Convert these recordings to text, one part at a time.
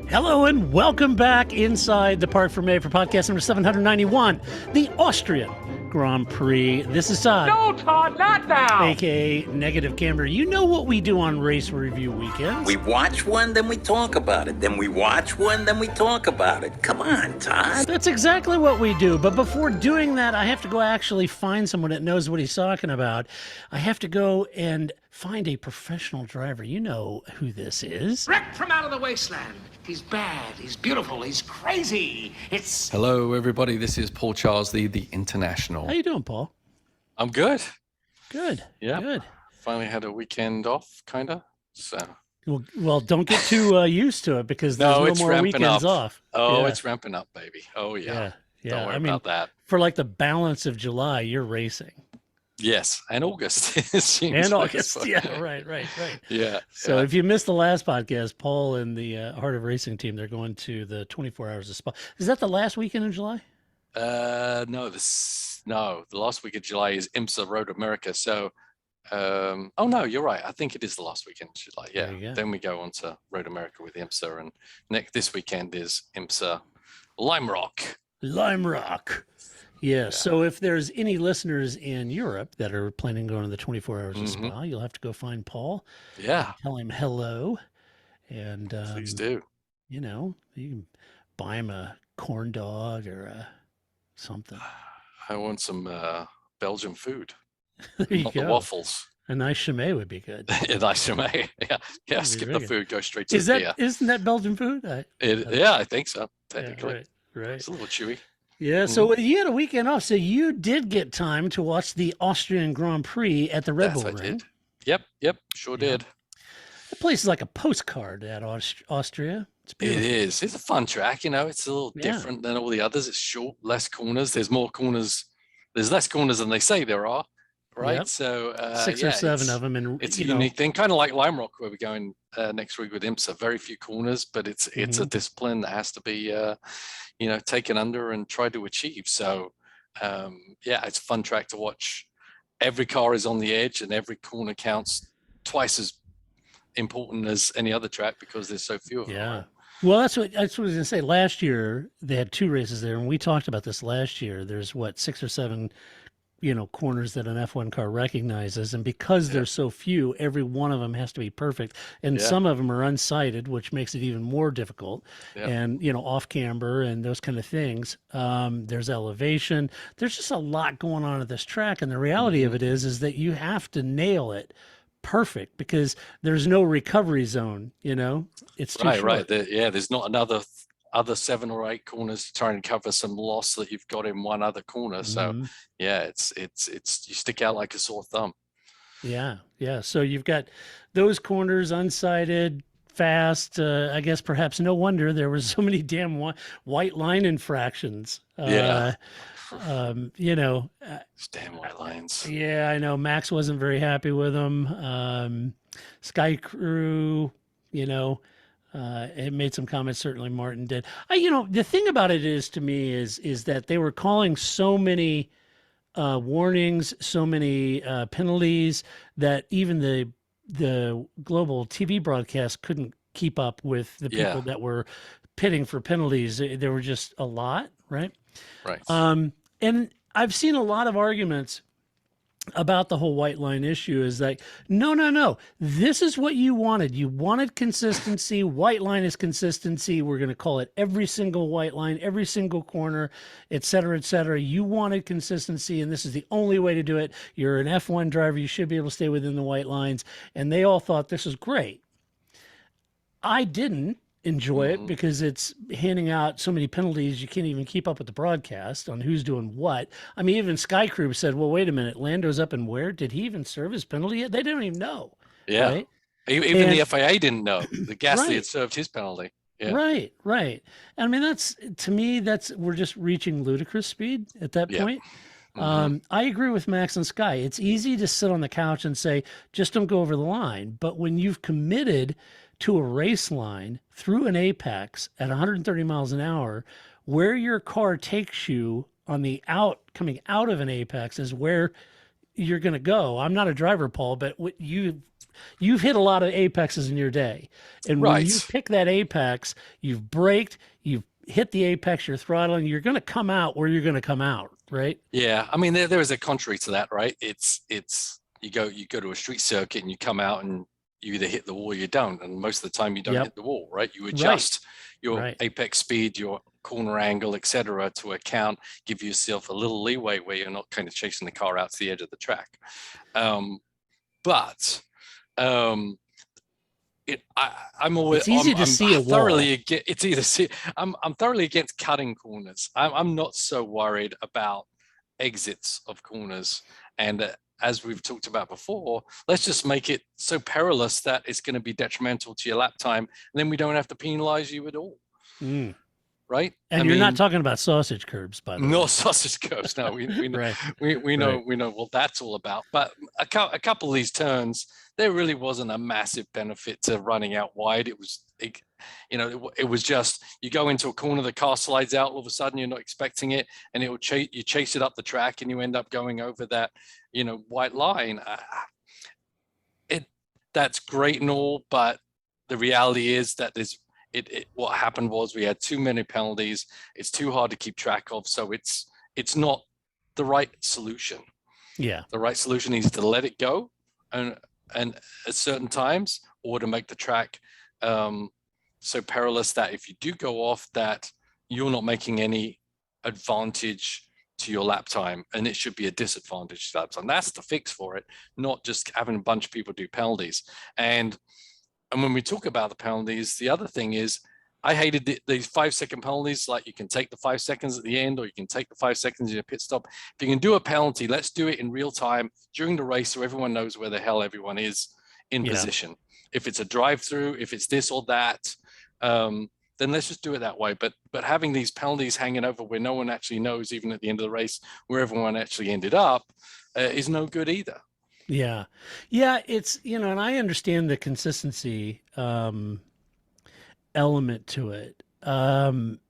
Hello and welcome back inside the Parc Fermé for podcast number 791, the Austrian Grand Prix. This is Todd. No, Todd, not now! AKA Negative Camera. You know what we do on race review weekends. We watch one, then we talk about it. Then we watch one, then we talk about it. Come on, Todd. That's exactly what we do. But before doing that, I have to go actually find someone that knows what he's talking about. I have to go and find a professional driver. You know who this is. Wrecked from out of the wasteland. He's bad, he's beautiful, he's crazy. It's... Hello, everybody. This is Paul Charles, the International. How you doing, Paul? I'm good. Good. Yeah. Good. Finally had a weekend off, kind of. So. Well, don't get too used to it because there's no it's more ramping weekends up. off. Oh, Yeah. it's ramping up, baby. Oh, yeah. Don't worry about that. For like the balance of July, you're racing. Yes, and August. It seems And like August, it's- yeah, right. Yeah. So if you missed the last podcast, Paul and the Heart of Racing team, they're going to the 24 Hours of Spa. Is that the last weekend in July? No, the last week of July is IMSA Road America. So, oh no, you're right. I think it is the last weekend of July. There you Yeah. go. Then we go on to Road America with IMSA, and this weekend is IMSA Lime Rock. Lime Rock. Yeah, so if there's any listeners in Europe that are planning on going to the 24 Hours of Spa, you'll have to go find Paul. Yeah, Tell him hello. And, please do. you know, you can buy him a corn dog or something. I want some Belgian food, There you not go. the waffles. A nice chimay would be good. Yeah, nice to me. Yeah, be skip very the good. food, go straight to Is the that beer. isn't that Belgian food? Yeah, I think so, Yeah, technically. right. It's a little chewy. Yeah, so you had a weekend off, so you did get time to watch the Austrian Grand Prix at the Red Yes, Bull I Ring. did. Yep, sure Yeah. did. That place is like a postcard at Austria. It's It beautiful. is. It's a fun track, It's a little Yeah. different than all the others. It's short, less corners. There's more corners. There's less corners than they say there are, right? Yep. So 6 or 7 of them, and It's a unique thing, kind of like Lime Rock, where we're going next week with IMSA. Very few corners, but it's a discipline that has to be, taken under and tried to achieve. So, it's a fun track to watch. Every car is on the edge, and every corner counts twice as important as any other track because there's so few of them. Yeah. Well, that's what I was going to say. Last year they had 2 races there, and we talked about this last year. There's 6 or 7, corners that an F1 car recognizes, and because there's so few, every one of them has to be perfect, and Yeah. some of them are unsighted, which makes it even more difficult. Yeah. And off camber and those kind of things. There's elevation. There's just a lot going on at this track, and the reality of it is that you have to nail it perfect because there's no recovery zone. It's too Right. short. There's not other 7 or 8 corners to try and cover some loss that you've got in one other corner. So Mhm. it's you stick out like a sore thumb. Yeah. So you've got those corners unsighted, fast. I guess perhaps no wonder there were so many damn white line infractions. Yeah. It's damn white lines. Yeah, I know. Max wasn't very happy with them. Sky Crew, it made some comments. Certainly Martin did. The thing about it is, to me, is that they were calling so many warnings, so many penalties that even the global TV broadcast couldn't keep up with the people that were pitting for penalties. There were just a lot, right? Right. And I've seen a lot of arguments about the whole white line issue is like, no, this is what you wanted. You wanted consistency. White line is consistency. We're going to call it every single white line, every single corner, et cetera, et cetera. You wanted consistency, and this is the only way to do it. You're an F1 driver. You should be able to stay within the white lines. And they all thought this was great. I didn't enjoy it because it's handing out so many penalties you can't even keep up with the broadcast on who's doing what. I mean, even Sky Crew said, well, wait a minute, Lando's up and where? Did he even serve his penalty yet? They didn't even know. Yeah. Right? Even the FIA didn't know. The Gasly Right. had served his penalty. Yeah. Right. I mean, to me, we're just reaching ludicrous speed at that Yeah. point. I agree with Max and Sky. It's easy to sit on the couch and say, just don't go over the line. But when you've committed to a race line through an apex at 130 miles an hour, where your car takes you on the coming out of an apex is where you're going to go. I'm not a driver, Paul, but you've hit a lot of apexes in your day. And when you Right. pick that apex, you've braked, you've hit the apex, you're throttling, you're going to come out where you're going to come out, right? Yeah. I mean, there is a contrary to that, right? It's you go to a street circuit and you come out and you either hit the wall or you don't. And most of the time you don't Yep. hit the wall, right? You adjust your Right. apex speed, your corner angle, etc., to account, give yourself a little leeway where you're not kind of chasing the car out to the edge of the track. But I'm always It's easy to I'm see a thoroughly wall. against, it's either see I'm thoroughly against cutting corners. I'm not so worried about exits of corners. And as we've talked about before, let's just make it so perilous that it's going to be detrimental to your lap time, and then we don't have to penalize you at all. Mm. Right? And you're not talking about sausage curbs, by the way. No sausage curbs. No, we know Right. we know what that's all about. But a couple of these turns, there really wasn't a massive benefit to running out wide. It was, it was just you go into a corner, the car slides out. All of a sudden, you're not expecting it, and it will you chase it up the track, and you end up going over that white line. That's great and all, but the reality is that what happened was we had too many penalties. It's too hard to keep track of. So it's not the right solution. Yeah. The right solution is to let it go and at certain times, or to make the track so perilous that if you do go off, that you're not making any advantage to your lap time, and it should be a disadvantage to lap time. That's the fix for it, not just having a bunch of people do penalties. And when we talk about the penalties, the other thing is I hated these 5-second penalties. Like, you can take the 5 seconds at the end, or you can take the 5 seconds in a pit stop. If you can do a penalty, let's do it in real time during the race so everyone knows where the hell everyone is in position. If it's a drive-through, if it's this or that, then let's just do it that way. But having these penalties hanging over where no one actually knows, even at the end of the race, where everyone actually ended up, is no good either. Yeah. Yeah. It's, and I understand the consistency element to it. I've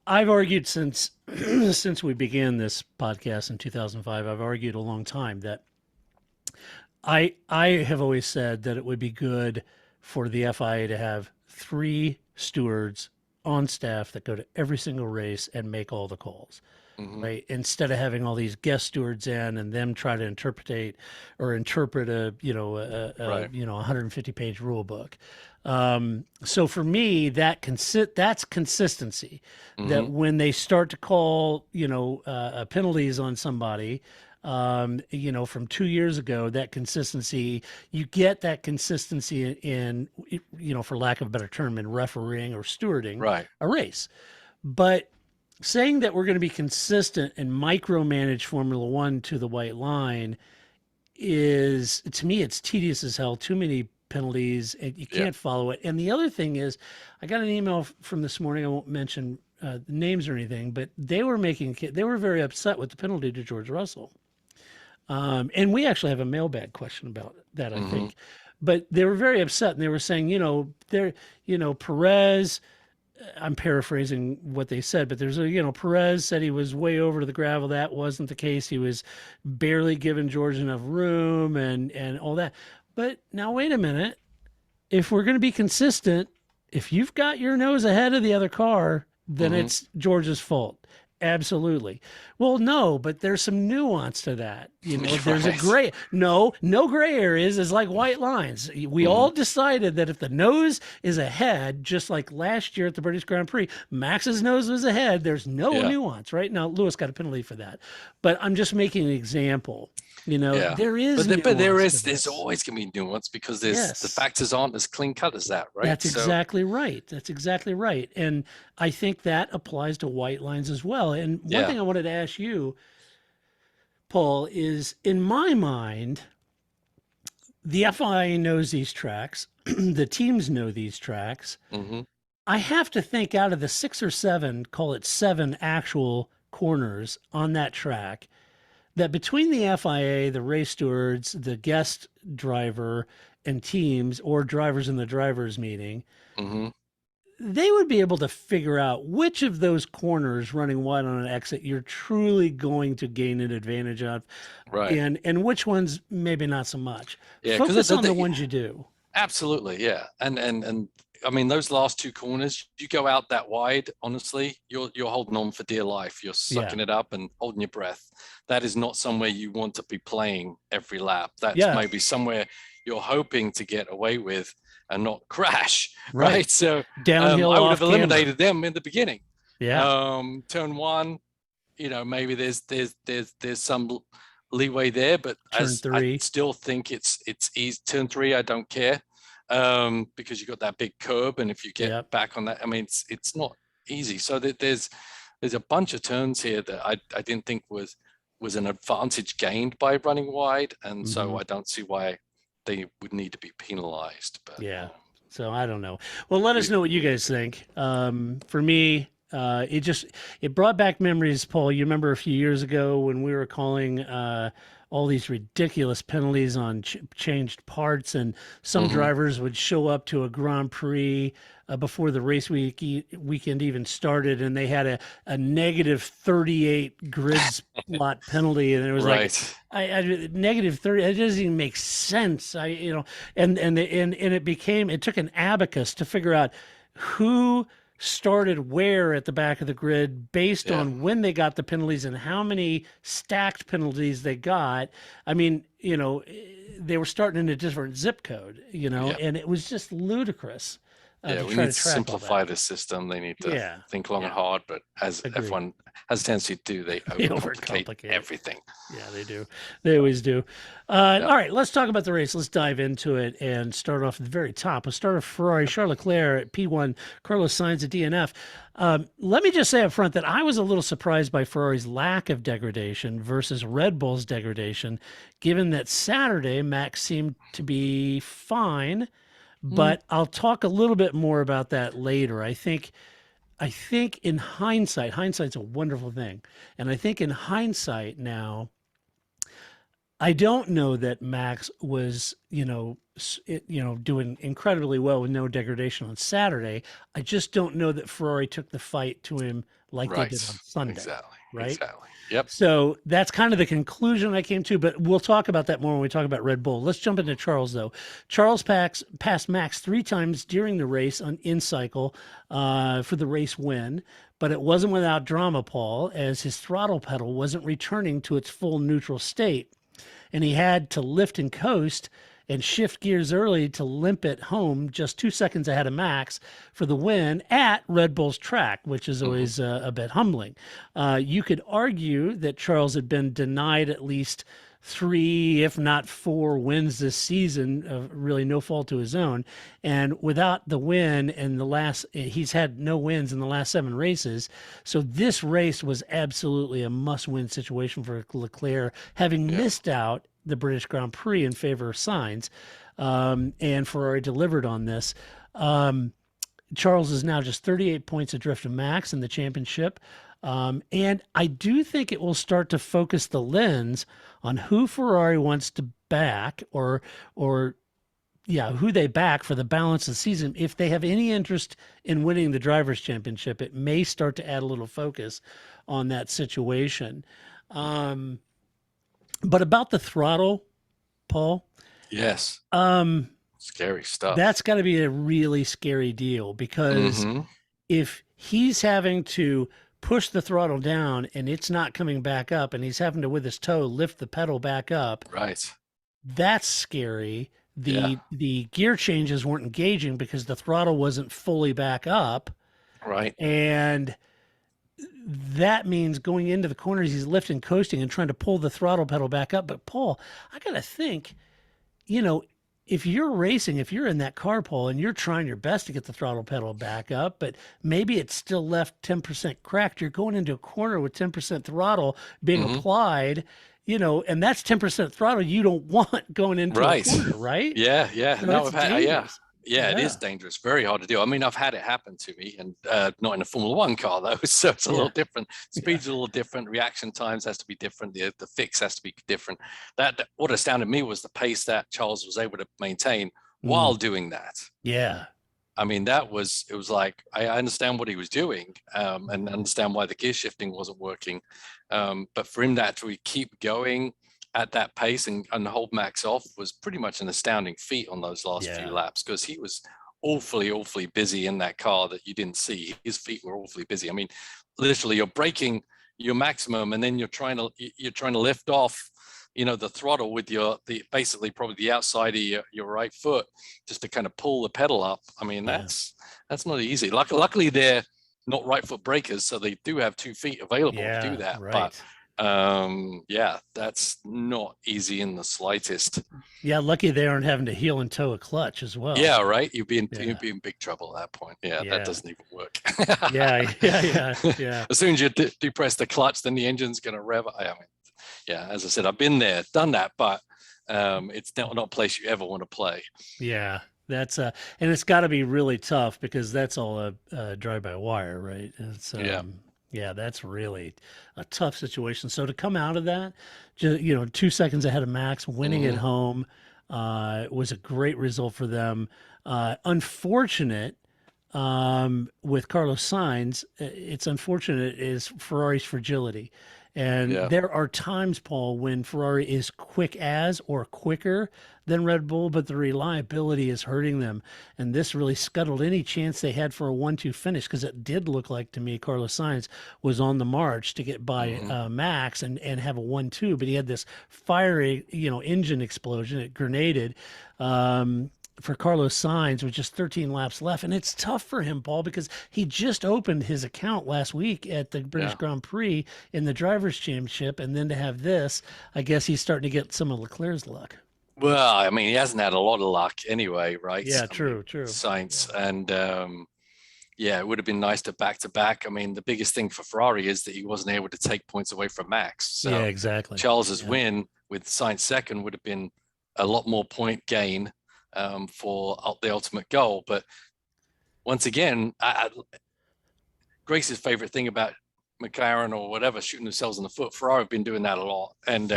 argued since we began this podcast in 2005, I've argued a long time that I have always said that it would be good for the FIA to have 3 stewards on staff that go to every single race and make all the calls. Mm-hmm. Right. Instead of having all these guest stewards in and them try to interpret a 150-page rule book. So for me, that's consistency. Mm-hmm. That when they start to call, penalties on somebody, from 2 years ago, that consistency, you get that consistency in, for lack of a better term, in refereeing or stewarding a race. But saying that we're going to be consistent and micromanage Formula One to the white line is, to me, it's tedious as hell. Too many penalties, and you can't follow it. And the other thing is, I got an email from this morning. I won't mention names or anything, but they were very upset with the penalty to George Russell. And we actually have a mailbag question about that, I think. But they were very upset, and they were saying, Perez. I'm paraphrasing what they said, but there's Perez said he was way over to the gravel. That wasn't the case. He was barely giving George enough room and all that. But now, wait a minute. If we're going to be consistent, if you've got your nose ahead of the other car, then it's George's fault. Absolutely. Well, no, but there's some nuance to that. There's a gray, no gray areas is like white lines. We all decided that if the nose is ahead, just like last year at the British Grand Prix, Max's nose was ahead. There's no nuance, right? Now, Lewis got a penalty for that, but I'm just making an example. There is, but there's always going to be nuance because the factors aren't as clean cut as that, right? That's exactly right. That's exactly right. And I think that applies to white lines as well. And one thing I wanted to ask you, Paul, is in my mind, the FIA knows these tracks, the teams know these tracks. I have to think out of the 6 or 7, call it 7 actual corners on that track, that between the FIA, the race stewards, the guest driver, and teams, or drivers in the drivers meeting, they would be able to figure out which of those corners running wide on an exit you're truly going to gain an advantage of, Right. and which ones maybe not so much. Yeah, because Focus on the ones you do. absolutely, yeah. And I mean, those last two corners, you go out that wide, honestly, you're holding on for dear life. You're sucking it up and holding your breath. That is not somewhere you want to be playing every lap. That's maybe somewhere you're hoping to get away with and not crash, right? So downhill, I would have camera. eliminated them in the beginning. Yeah. Turn one, maybe there's some leeway there, but Turn three. I still think it's easy. Turn three, I don't care, because you got that big curb, and if you get back on that, I mean, it's not easy. So there's a bunch of turns here that I didn't think was an advantage gained by running wide, and so I don't see why they would need to be penalized. But so I don't know. Well, let us know what you guys think. For me, it brought back memories, Paul. You remember a few years ago when we were calling all these ridiculous penalties on changed parts, and some drivers would show up to a Grand Prix before the race weekend even started, and they had a negative 38 grid slot penalty, and it was like negative 30. It doesn't even make sense. And it took an abacus to figure out who started where at the back of the grid based on when they got the penalties and how many stacked penalties they got. I mean, they were starting in a different zip code, and it was just ludicrous. We need to simplify the system. They need to think long and hard, but as F1 has a tendency to do, they overcomplicate everything. Yeah, they do. They always do. All right, let's talk about the race. Let's dive into it and start off at the very top. We'll start off Ferrari, Charles Leclerc at P1, Carlos Sainz at DNF. Let me just say up front that I was a little surprised by Ferrari's lack of degradation versus Red Bull's degradation, given that Saturday Max seemed to be fine. But I'll talk a little bit more about that later. I think in hindsight's a wonderful thing. And I think in hindsight now, I don't know that Max was, doing incredibly well with no degradation on Saturday. I just don't know that Ferrari took the fight to him like they did on Sunday. Exactly. Right? Exactly. Yep. So that's kind of the conclusion I came to, but we'll talk about that more when we talk about Red Bull. Let's jump into Charles, though. Charles passed Max 3 times during the race in cycle for the race win, but it wasn't without drama, Paul, as his throttle pedal wasn't returning to its full neutral state, and he had to lift and coast and shift gears early to limp it home just 2 seconds ahead of Max for the win at Red Bull's track, which is always a bit humbling. You could argue that Charles had been denied at least 3, if not 4 wins this season, of really no fault to his own. And without the win he's had no wins in the last 7 races. So this race was absolutely a must-win situation for Leclerc, having missed out the British Grand Prix in favor of Sainz, and Ferrari delivered on this. Charles is now just 38 points adrift of Max in the championship. And I do think it will start to focus the lens on who Ferrari wants to back or who they back for the balance of the season. If they have any interest in winning the Drivers' Championship, it may start to add a little focus on that situation. But about the throttle, Paul. Yes. Scary stuff. That's got to be a really scary deal, because if he's having to push the throttle down and it's not coming back up, and he's having to, with his toe, lift the pedal back up. Right. That's scary. The gear changes weren't engaging because the throttle wasn't fully back up. Right. And that means going into the corners, he's lifting, coasting, and trying to pull the throttle pedal back up. But Paul, I got to think, if you're racing, if you're in that car, Paul, and you're trying your best to get the throttle pedal back up, but maybe it's still left 10% cracked, you're going into a corner with 10% throttle being applied, and that's 10% throttle you don't want going into a corner, right? Yeah, yeah. So No, dangerous. Yeah, it is dangerous. Very hard to do. I mean, I've had it happen to me, and not in a Formula One car though. So it's a little different. Speed's a little different. Reaction times has to be different. The fix has to be different. That what astounded me was the pace that Charles was able to maintain while doing that. Yeah. I mean, it was like, I understand what he was doing, and understand why the gear shifting wasn't working. But for him to actually keep going at that pace and hold Max off was pretty much an astounding feat on those last few laps, because he was awfully busy in that car that you didn't see. His feet were awfully busy. I mean, literally you're braking your maximum and then you're trying to lift off, the throttle with basically probably the outside of your right foot, just to kind of pull the pedal up. I mean, that's not easy. Luckily they're not right foot brakers, so they do have 2 feet available to do that. Right. But that's not easy in the slightest. Yeah, lucky they aren't having to heel and toe a clutch as well. Yeah, right. You'd be in big trouble at that point. Yeah, that doesn't even work. yeah. As soon as you depress the clutch, then the engine's going to rev. I mean, yeah, as I said, I've been there, done that, but it's not a place you ever want to play. Yeah, that's and it's got to be really tough, because that's all a drive-by-wire, right? It's yeah, that's really a tough situation. So to come out of that, 2 seconds ahead of Max, winning at home, was a great result for them. Unfortunate with Carlos Sainz, it's unfortunate is Ferrari's fragility. And there are times, Paul, when Ferrari is quick as or quicker than Red Bull, but the reliability is hurting them. And this really scuttled any chance they had for a 1-2 finish, because it did look like to me Carlos Sainz was on the march to get by Max and have a 1-2, but he had this fiery, engine explosion. It grenaded. For Carlos Sainz with just 13 laps left. And it's tough for him, Paul, because he just opened his account last week at the British Grand Prix in the Drivers' Championship. And then to have this, I guess he's starting to get some of Leclerc's luck. Well, I mean, he hasn't had a lot of luck anyway, right? Yeah, true. Sainz. And it would have been nice to back. I mean, the biggest thing for Ferrari is that he wasn't able to take points away from Max. So yeah, exactly. Charles's win with Sainz second would have been a lot more point gain for the ultimate goal. But once again, Grace's favorite thing about McLaren or whatever, shooting themselves in the foot, Ferrari have been doing that a lot. And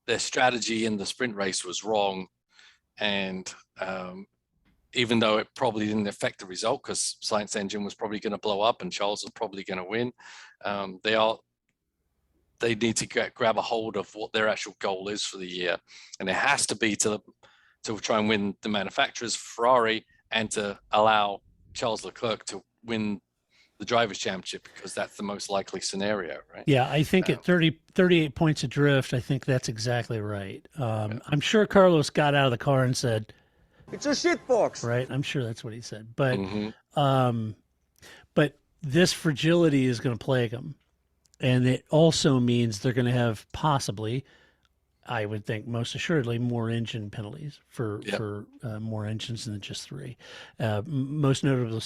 their strategy in the sprint race was wrong. And even though it probably didn't affect the result, because Sainz engine was probably going to blow up and Charles was probably going to win, they need to grab a hold of what their actual goal is for the year. And it has to be to try and win the manufacturers, Ferrari, and to allow Charles Leclerc to win the Drivers' Championship, because that's the most likely scenario, right? Yeah, I think at 38 points adrift, I think that's exactly right. I'm sure Carlos got out of the car and said, "It's a shit box." Right? I'm sure that's what he said. But but this fragility is going to plague them. And it also means they're going to have possibly, I would think most assuredly, more engine penalties for more engines than just 3. Most notable,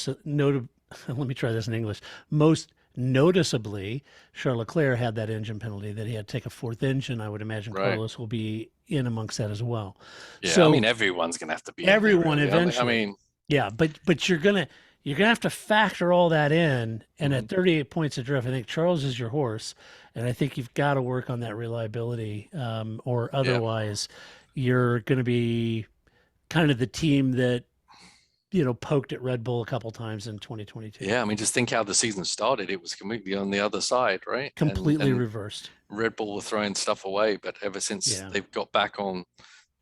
let me try this in English. Most noticeably, Charles Leclerc had that engine penalty that he had to take a 4th engine. I would imagine Carlos will be in amongst that as well. Yeah, so, I mean, everyone's going to have to be. Everyone in there, really. eventually. I mean, yeah, but you're gonna have to factor all that in. And at 38 points adrift, I think Charles is your horse, and I think you've got to work on that reliability, or otherwise you're going to be kind of the team that poked at Red Bull a couple times in 2022. Yeah, I mean, just think how the season started. It was completely on the other side, right? Completely reversed. Red Bull were throwing stuff away, but ever since they've got back on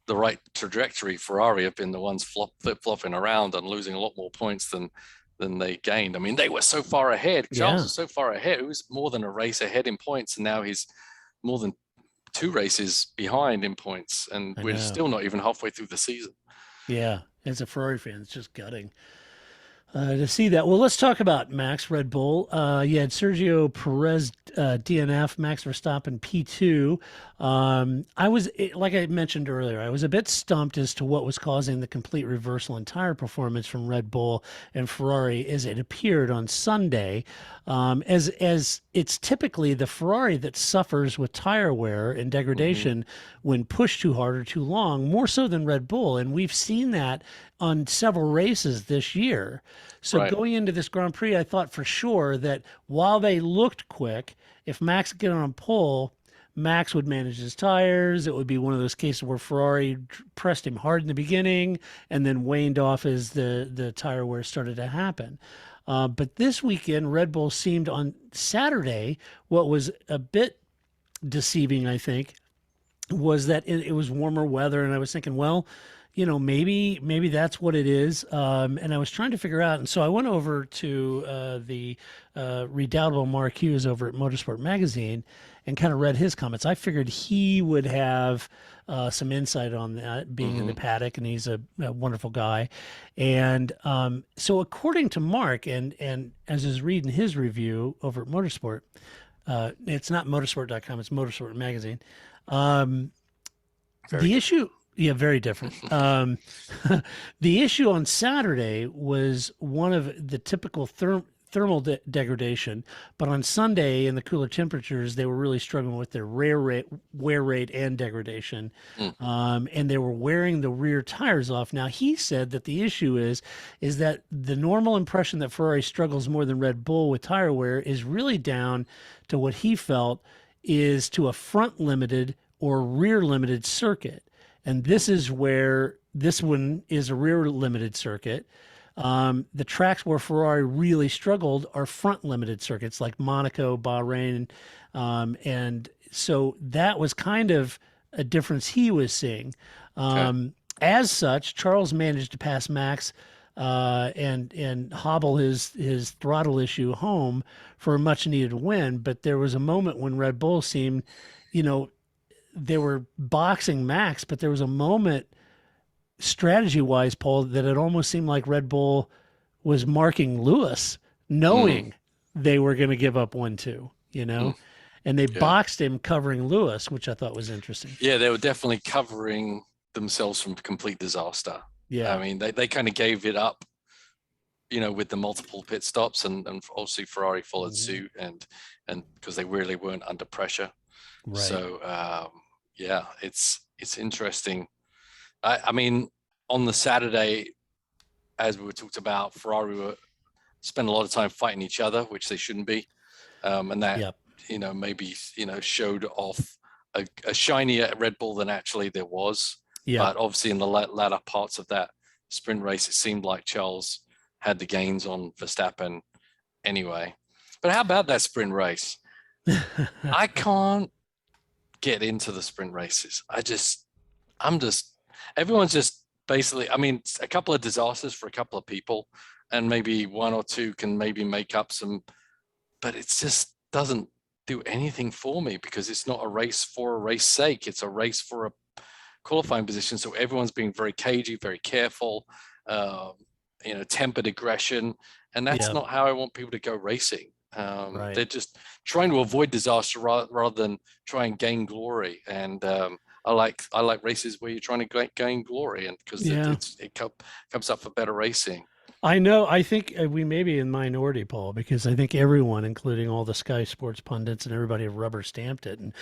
the right trajectory, Ferrari have been the ones flip-flopping around and losing a lot more points than they gained. I mean, they were so far ahead. Charles was so far ahead. It was more than a race ahead in points, and now he's more than 2 races behind in points, and we're still not even halfway through the season. Yeah, as a Ferrari fan, it's just gutting to see that. Well, let's talk about Max Red Bull. You had Sergio Perez DNF, Max Verstappen P2. I was, like I mentioned earlier, I was a bit stumped as to what was causing the complete reversal in tire performance from Red Bull and Ferrari as it appeared on Sunday. As it's typically the Ferrari that suffers with tire wear and degradation when pushed too hard or too long, more so than Red Bull. And we've seen that on several races this year. So going into this Grand Prix, I thought for sure that while they looked quick, if Max could get on pole, Max would manage his tires. It would be one of those cases where Ferrari pressed him hard in the beginning and then waned off as the tire wear started to happen. But this weekend, Red Bull seemed on Saturday, what was a bit deceiving, I think, was that it was warmer weather. And I was thinking, well, maybe that's what it is. And I was trying to figure out. And so I went over to the redoubtable Mark Hughes over at Motorsport Magazine and kind of read his comments. I figured he would have some insight on that, being in the paddock, and he's a wonderful guy. And so according to Mark, and as is reading his review over at Motorsport, it's not motorsport.com, it's Motorsport Magazine. The issue... Yeah, very different. The issue on Saturday was one of the typical thermal degradation, but on Sunday in the cooler temperatures, they were really struggling with their wear rate and degradation, and they were wearing the rear tires off. Now, he said that the issue is that the normal impression that Ferrari struggles more than Red Bull with tire wear is really down to what he felt is to a front limited or rear limited circuit. And this is where this one is a rear limited circuit. The tracks where Ferrari really struggled are front limited circuits like Monaco, Bahrain. And so that was kind of a difference he was seeing. As such, Charles managed to pass Max and hobble his throttle issue home for a much needed win. But there was a moment when Red Bull seemed, they were boxing Max, but there was a moment strategy-wise, Paul, that it almost seemed like Red Bull was marking Lewis, knowing they were going to give up 1-2, and they boxed him covering Lewis, which I thought was interesting. Yeah, they were definitely covering themselves from complete disaster. Yeah. I mean, they kind of gave it up, with the multiple pit stops, and obviously Ferrari followed suit, and because they really weren't under pressure. Right. So, yeah, it's interesting. I mean, on the Saturday, as we were talked about, Ferrari spent a lot of time fighting each other, which they shouldn't be. And that, maybe, showed off a shinier Red Bull than actually there was. Yeah. But obviously in the latter parts of that sprint race, it seemed like Charles had the gains on Verstappen anyway. But how about that sprint race? I can't get into the sprint races. Everyone's just basically, I mean, a couple of disasters for a couple of people, and maybe one or two can maybe make up some, but it just doesn't do anything for me, because it's not a race for a race sake. It's a race for a qualifying position. So everyone's being very cagey, very careful, tempered aggression. And that's not how I want people to go racing. Right. They're just trying to avoid disaster rather than try and gain glory. And I like races where you're trying to gain glory, and because it comes up for better racing. I know. I think we may be in minority, Paul, because I think everyone, including all the Sky Sports pundits and everybody, have rubber stamped it. And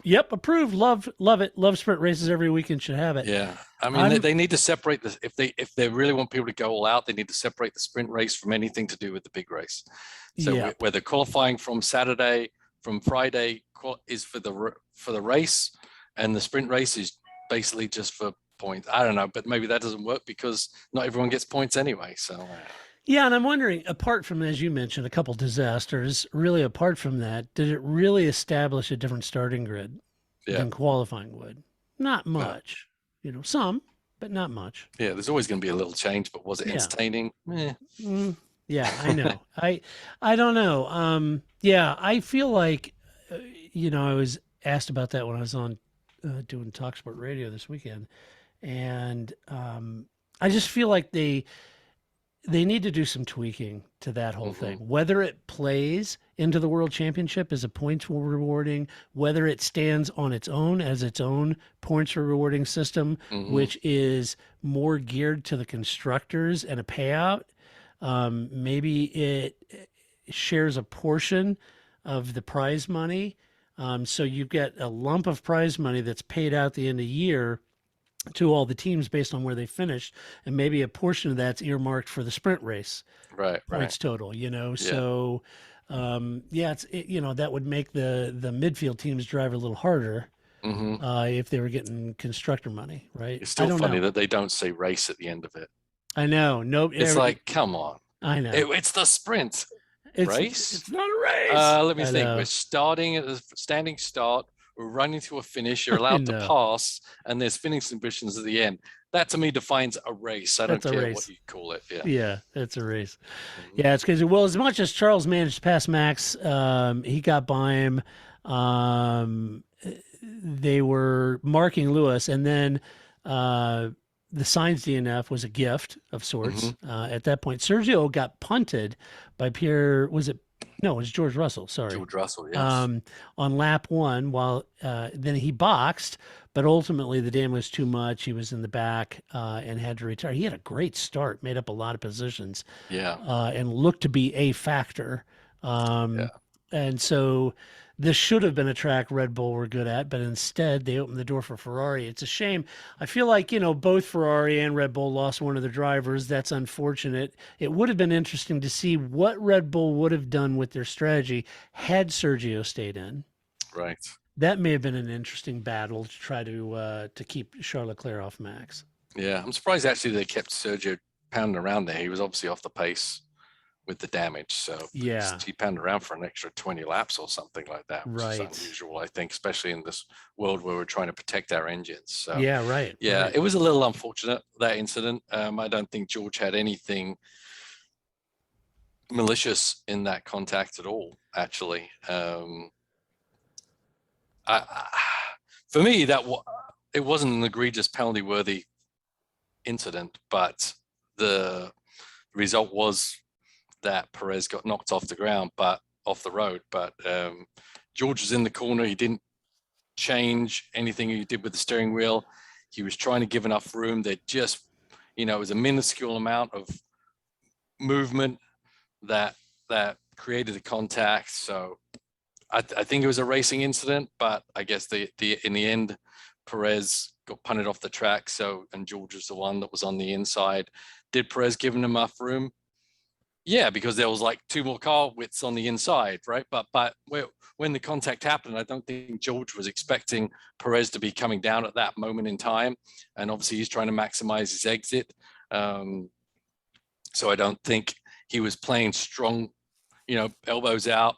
yep, approved, love it, love sprint races every weekend, should have it. Yeah, I mean, they need to separate this. If they really want people to go all out, they need to separate the sprint race from anything to do with the big race. So whether qualifying from Saturday, from Friday is for the race, and the sprint race is basically just for points. I don't know, but maybe that doesn't work because not everyone gets points anyway. So yeah, and I'm wondering, apart from, as you mentioned, a couple disasters, really apart from that, did it really establish a different starting grid than qualifying would? Not much, some, but not much. Yeah, there's always going to be a little change, but was it entertaining? Yeah, I know. I don't know. I feel like, I was asked about that when I was on doing TalkSport Radio this weekend. And I just feel like they need to do some tweaking to that whole thing. Whether it plays into the World Championship as a points rewarding, whether it stands on its own as its own points rewarding system, which is more geared to the constructors and a payout. Maybe it shares a portion of the prize money. So you get a lump of prize money that's paid out at the end of the year to all the teams based on where they finished, and maybe a portion of that's earmarked for the sprint race points total, So that would make the midfield teams drive a little harder Hmm. if they were getting constructor money, right? It's I still don't funny know. that they don't say race at the end of it. I know. Nope. It's like, come on. I know. It's the sprint race. It's not a race. Let me I think. know. We're starting at a standing start. We're running to a finish. You're I allowed to know. pass, and there's finishing positions at the end. That to me defines a race. I don't That's a care race. what you call it. Yeah. Yeah, it's a race. Mhm. Yeah, it's crazy. Well, as much as Charles managed to pass Max, he got by him. They were marking Lewis, and then the Sainz DNF was a gift of sorts. At that point, Sergio got punted by Pierre. Was it? No, it was George Russell. Sorry, George Russell, yes. on lap one. While then he boxed, but ultimately the damage was too much. He was in the back and had to retire. He had a great start, made up a lot of positions, Yeah. and looked to be a factor. Yeah. And so this should have been a track Red Bull were good at, but instead they opened the door for Ferrari. It's a shame. I feel like, both Ferrari and Red Bull lost one of their drivers. That's unfortunate. It would have been interesting to see what Red Bull would have done with their strategy had Sergio stayed in. Right. That may have been an interesting battle to try to keep Charles Leclerc off Max. Yeah. I'm surprised actually they kept Sergio pounding around there. He was obviously off the pace with the damage. So Yeah. he pounded around for an extra 20 laps or something like that, which is Right. unusual, I think, especially in this world where we're trying to protect our engines. So Yeah, right. yeah, right. it was a little unfortunate, that incident. I don't think George had anything malicious in that contact at all, actually. For me, it wasn't an egregious penalty-worthy incident, but the result was that Perez got knocked off the ground, but off the road. But George was in the corner. He didn't change anything he did with the steering wheel. He was trying to give enough room. That just, it was a minuscule amount of movement that created the contact. So I think it was a racing incident, but I guess in the end, Perez got punted off the track. And George was the one that was on the inside. Did Perez give him enough room? Yeah, because there was like 2 more car widths on the inside, right? But when the contact happened, I don't think George was expecting Perez to be coming down at that moment in time. And obviously he's trying to maximize his exit. So I don't think he was playing strong, elbows out,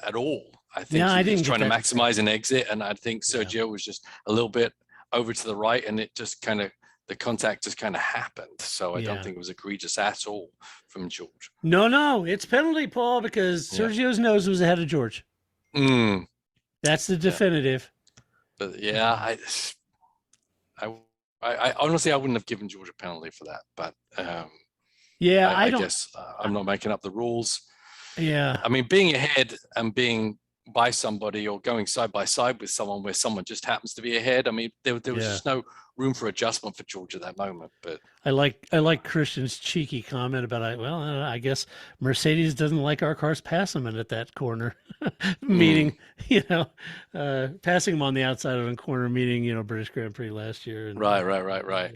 at all. I think he was trying to maximize an exit. And I think Sergio was just a little bit over to the right, and it just the contact just kind of happened. So I don't think it was egregious at all from George. No, it's penalty, Paul, because Sergio's nose was ahead of George. That's the definitive. But yeah, I honestly, I wouldn't have given George a penalty for that. But I guess I'm not making up the rules. Yeah. I mean, being ahead and being by somebody or going side by side with someone where someone just happens to be ahead. I mean, there was just no room for adjustment for George at that moment. But I like Christian's cheeky comment about I guess Mercedes doesn't like our cars passing him at that corner, meaning passing him on the outside of the corner, meaning British Grand Prix last year. And, right.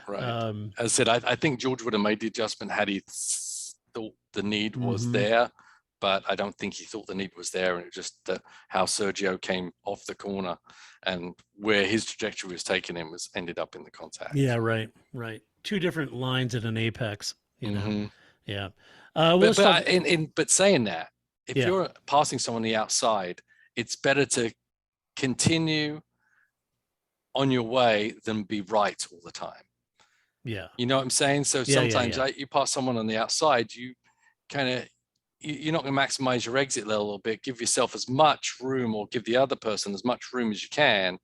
As I said, I think George would have made the adjustment had he thought the need was there. But I don't think he thought the need was there, and it was just how Sergio came off the corner and where his trajectory was taking him ended up in the contact. Yeah, right. 2 different lines at an apex, Yeah. But saying that, if you're passing someone on the outside, it's better to continue on your way than be right all the time. Yeah. You know what I'm saying? So sometimes you pass someone on the outside, you kind of, you're not going to maximize your exit a little bit. Give yourself as much room, or give the other person as much room as you can,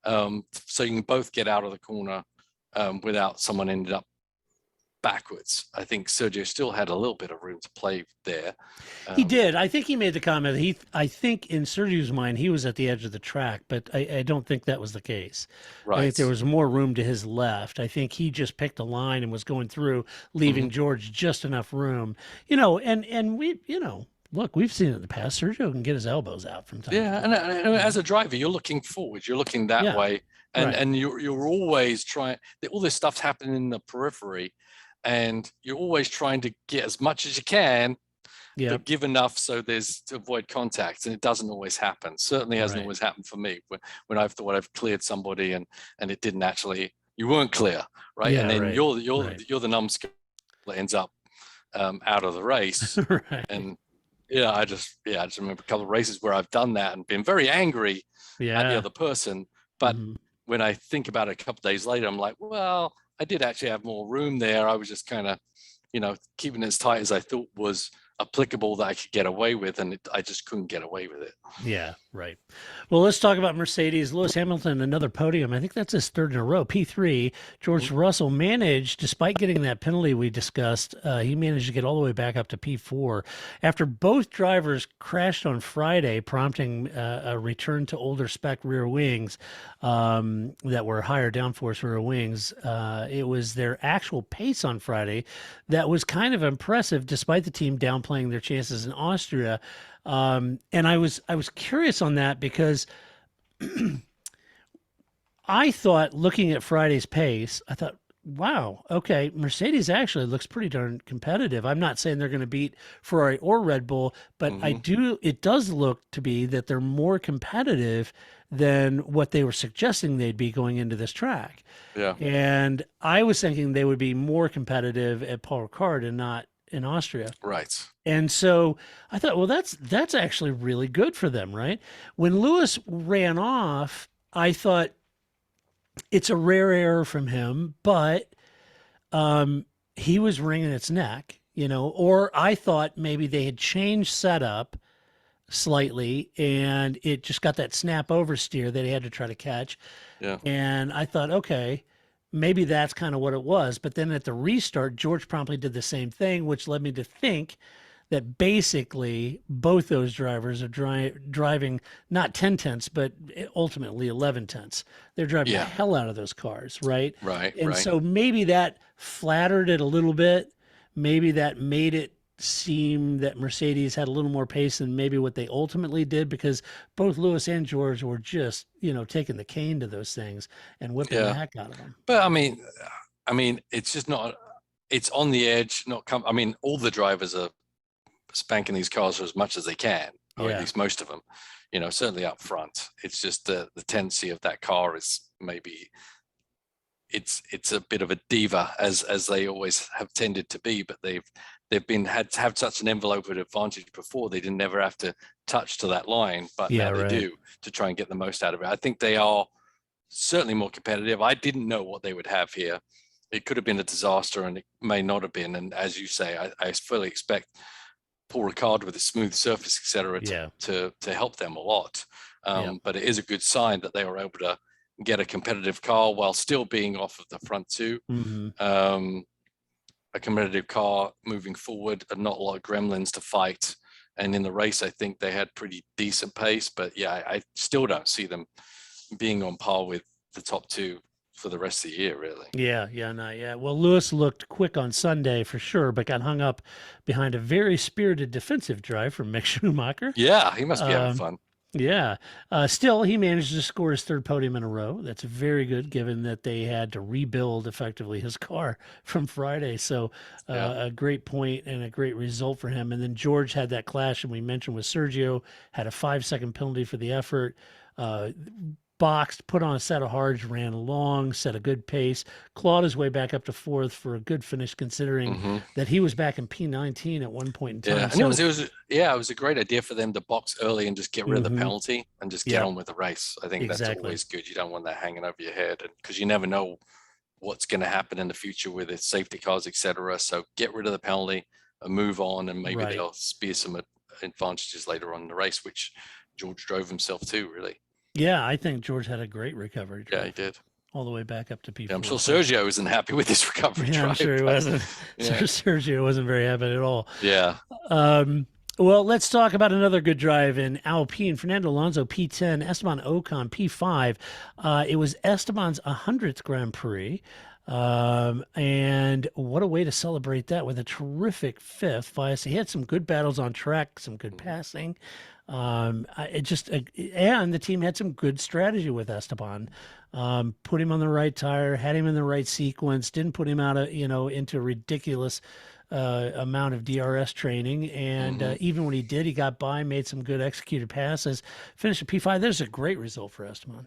so you can both get out of the corner without someone ended up backwards. I think Sergio still had a little bit of room to play there. He did. I think he made the comment. I think in Sergio's mind, he was at the edge of the track, but I don't think that was the case. Right. I think there was more room to his left. I think he just picked a line and was going through, leaving George just enough room. And we, look, we've seen it in the past. Sergio can get his elbows out from time to time. And as a driver, you're looking forward. You're looking that way. And you're always trying. All this stuff's happening in the periphery, and you're always trying to get as much as you can Yep. but give enough so there's to avoid contact, and it doesn't always happen. Certainly hasn't Right. always happened for me when I've thought I've cleared somebody and it didn't actually. You weren't clear, right? Yeah, And then right, you're right. the numbskull that ends up out of the race. Right. And I just remember a couple of races where I've done that and been very angry at the Yeah. other person. But Mhm. when I think about it a couple of days later, I'm like, well, I did actually have more room there. I was just kind of, keeping it as tight as I thought was applicable that I could get away with, and I just couldn't get away with it. Yeah, right. Well, let's talk about Mercedes. Lewis Hamilton, another podium. I think that's his third in a row, P3. George Russell managed, despite getting that penalty we discussed, he managed to get all the way back up to P4 after both drivers crashed on Friday, prompting a return to older spec rear wings that were higher downforce rear wings. It was their actual pace on Friday that was kind of impressive, despite the team downplaying their chances in Austria. And I was curious on that because I thought, looking at Friday's pace, I thought, wow, okay, Mercedes actually looks pretty darn competitive. I'm not saying they're going to beat Ferrari or Red Bull, but it does look to be that they're more competitive than what they were suggesting they'd be going into this track. Yeah. And I was thinking they would be more competitive at Paul Ricard and not in Austria. Right. And so I thought, well, that's actually really good for them, right? When Lewis ran off, I thought it's a rare error from him, but he was wringing its neck, or I thought maybe they had changed setup slightly and it just got that snap oversteer that he had to try to catch. Yeah. And I thought, okay, maybe that's kind of what it was. But then at the restart, George promptly did the same thing, which led me to think that basically both those drivers are driving not 10 tenths, but ultimately 11 tenths. They're driving the hell out of those cars, right? Right. And so maybe that flattered it a little bit. Maybe that made it seem that Mercedes had a little more pace than maybe what they ultimately did, because both Lewis and George were just, taking the cane to those things and whipping the heck out of them. But I mean, it's just not. It's on the edge. All the drivers are spanking these cars for as much as they can, or at least most of them. Certainly up front. It's just the tendency of that car is maybe. It's a bit of a diva, as they always have tended to be, but they've had to have such an envelope of advantage before. They didn't never have to touch to that line, but now they do, to try and get the most out of it. I think they are certainly more competitive. I didn't know what they would have here. It could have been a disaster, and it may not have been. And as you say, I fully expect Paul Ricard with a smooth surface, etc., to help them a lot. But it is a good sign that they were able to get a competitive car while still being off of the front two. A competitive car moving forward, and not a lot of gremlins to fight. And in the race, I think they had pretty decent pace. But I still don't see them being on par with the top two for the rest of the year, really. Yeah. Well, Lewis looked quick on Sunday for sure, but got hung up behind a very spirited defensive drive from Mick Schumacher. Yeah, he must be having fun. Yeah. Still, he managed to score his third podium in a row. That's very good, given that they had to rebuild effectively his car from Friday. So a great point and a great result for him. And then George had that clash, and we mentioned with Sergio, had a 5-second penalty for the effort. Boxed, put on a set of hards, ran along, set a good pace, clawed his way back up to fourth for a good finish, considering that he was back in P19 at one point in time. Yeah, and it was a great idea for them to box early and just get rid of the penalty and just get on with the race. I think that's always good. You don't want that hanging over your head, because you never know what's going to happen in the future with the safety cars, etc. So get rid of the penalty and move on, and maybe they'll spear some advantages later on in the race, which George drove himself to, really. Yeah, I think George had a great recovery drive. Yeah, he did. All the way back up to P4. Yeah, I'm sure Sergio isn't happy with his recovery drive. I'm sure he wasn't. Sergio wasn't very happy at all. Yeah. Well, let's talk about another good drive in Alpine. Fernando Alonso, P10, Esteban Ocon, P5. It was Esteban's 100th Grand Prix. And what a way to celebrate that with a terrific fifth. He had some good battles on track, some good passing. And the team had some good strategy with Esteban. Put him on the right tire, had him in the right sequence, didn't put him out of, into ridiculous amount of DRS training. And even when he did, he got by, made some good executed passes, finished at P5. There's a great result for Esteban.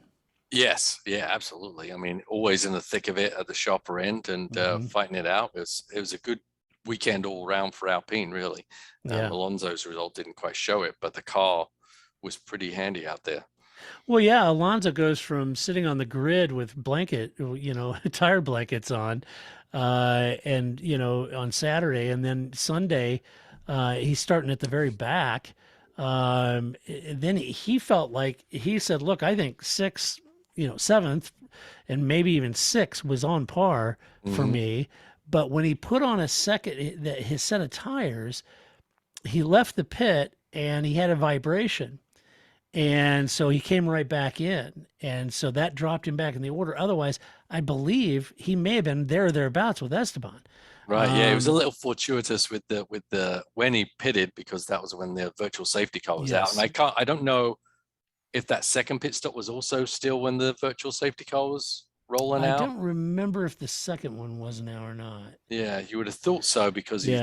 Yes, yeah, absolutely. I mean, always in the thick of it at the sharper end and fighting it out. It was a good weekend all round for Alpine, really. Yeah. Alonso's result didn't quite show it, but the car was pretty handy out there. Well, yeah, Alonso goes from sitting on the grid with tire blankets on, and on Saturday, and then Sunday, he's starting at the very back. Then he felt like he said, "Look, I think seventh, and maybe even sixth was on par for me." But when he put on his set of tires, he left the pit and he had a vibration. And so he came right back in. And so that dropped him back in the order. Otherwise, I believe he may have been there or thereabouts with Esteban. Right. Yeah. It was a little fortuitous with the when he pitted, because that was when the virtual safety car was out. And I don't know if that second pit stop was also still when the virtual safety car was rolling out. I don't remember if the second one was now or not. Yeah, you would have thought so, because he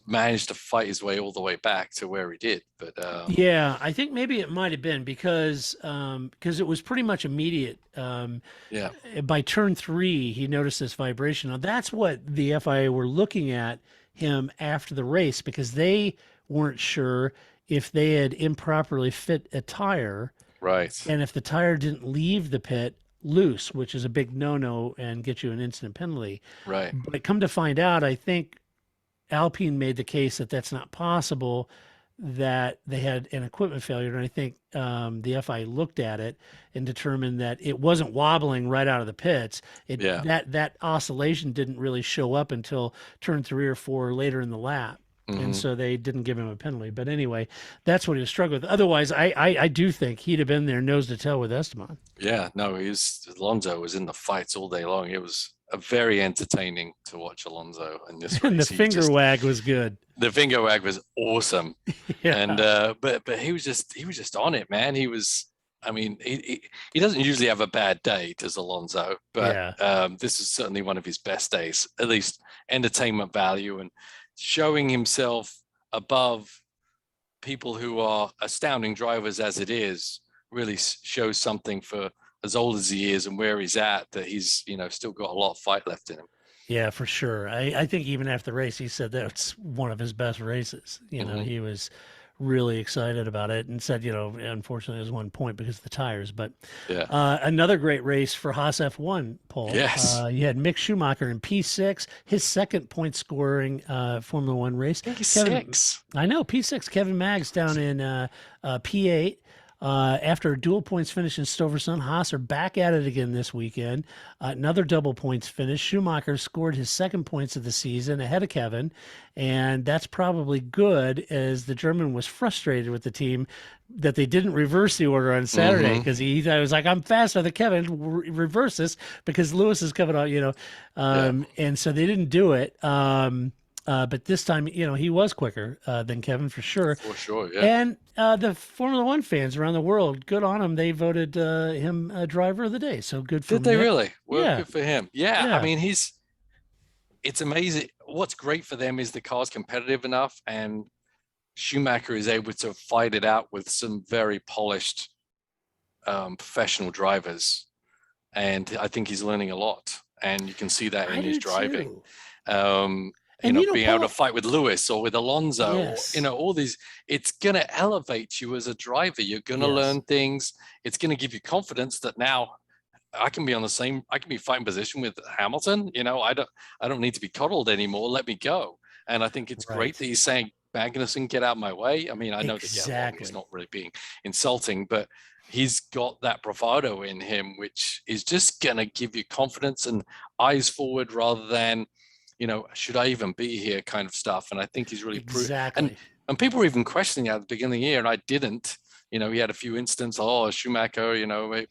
managed to fight his way all the way back to where he did. But yeah, I think maybe it might have been because it was pretty much immediate. By turn 3, he noticed this vibration. Now that's what the FIA were looking at him after the race, because they weren't sure if they had improperly fit a tire. Right. And if the tire didn't leave the pit loose, which is a big no-no and get you an instant penalty. Right. But come to find out, I think Alpine made the case that that's not possible, that they had an equipment failure. And I think the FIA looked at it and determined that it wasn't wobbling right out of the pits. That oscillation didn't really show up until turn 3 or 4 later in the lap. And so they didn't give him a penalty. But anyway, that's what he was struggling with. Otherwise, I do think he'd have been there nose to tail with Esteban. Yeah, no, Alonso was in the fights all day long. It was very entertaining to watch Alonso in this race. And the finger wag was good. The finger wag was awesome. And but he was just on it, man. He was. I mean, he doesn't usually have a bad day, does Alonso? But this is certainly one of his best days, at least entertainment value and showing himself above people who are astounding drivers as it is, really shows something for as old as he is and where he's at, that he's, still got a lot of fight left in him. Yeah, for sure. I think even after the race, he said that's one of his best races. He was really excited about it and said, unfortunately it was 1 point because of the tires, but another great race for Haas F1, Paul. Yes. You had Mick Schumacher in P6, his second point scoring Formula One race. P6. I know, P6. Kevin Maggs down in P8. After a dual points finish in Silverstone, Haas are back at it again this weekend. Another double points finish. Schumacher scored his second points of the season ahead of Kevin, and that's probably good, as the German was frustrated with the team that they didn't reverse the order on Saturday, because he was like, I'm faster than Kevin, reverse this, because Lewis is coming out, and so they didn't do it. But this time, he was quicker than Kevin for sure. For sure, yeah. And the Formula One fans around the world, good on him. They voted him driver of the day. So good for him. Did they really? Well, yeah. Good for him. Yeah. I mean, it's amazing. What's great for them is the car's competitive enough, and Schumacher is able to fight it out with some very polished professional drivers. And I think he's learning a lot. And you can see that in his driving. Being able to fight with Lewis or with Alonso, all these, it's going to elevate you as a driver. You're going to learn things. It's going to give you confidence that now I can be fighting position with Hamilton. I don't need to be coddled anymore. Let me go. And I think it's great that he's saying, Magnussen, get out of my way. I mean, I know that it's not really being insulting, but he's got that bravado in him, which is just going to give you confidence and eyes forward rather than, should I even be here kind of stuff. And I think he's really exactly. And people were even questioning at the beginning of the year, and I didn't. He had a few instances. Schumacher,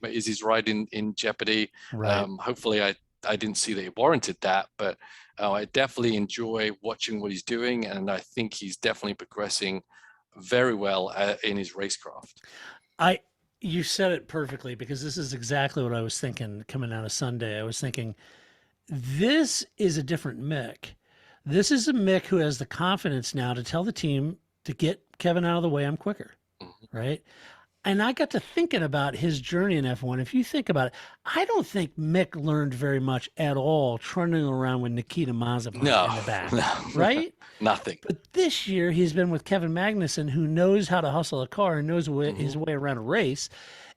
is his ride in jeopardy? Right. Hopefully, I didn't see that he warranted that, but I definitely enjoy watching what he's doing, and I think he's definitely progressing very well in his racecraft. You said it perfectly, because this is exactly what I was thinking coming out of Sunday. I was thinking, this is a different Mick. This is a Mick who has the confidence now to tell the team to get Kevin out of the way. I'm quicker, right? And I got to thinking about his journey in F1. If you think about it, I don't think Mick learned very much at all trundling around with Nikita Mazepin in the back, right? Nothing. But this year he's been with Kevin Magnussen, who knows how to hustle a car and knows his way around a race.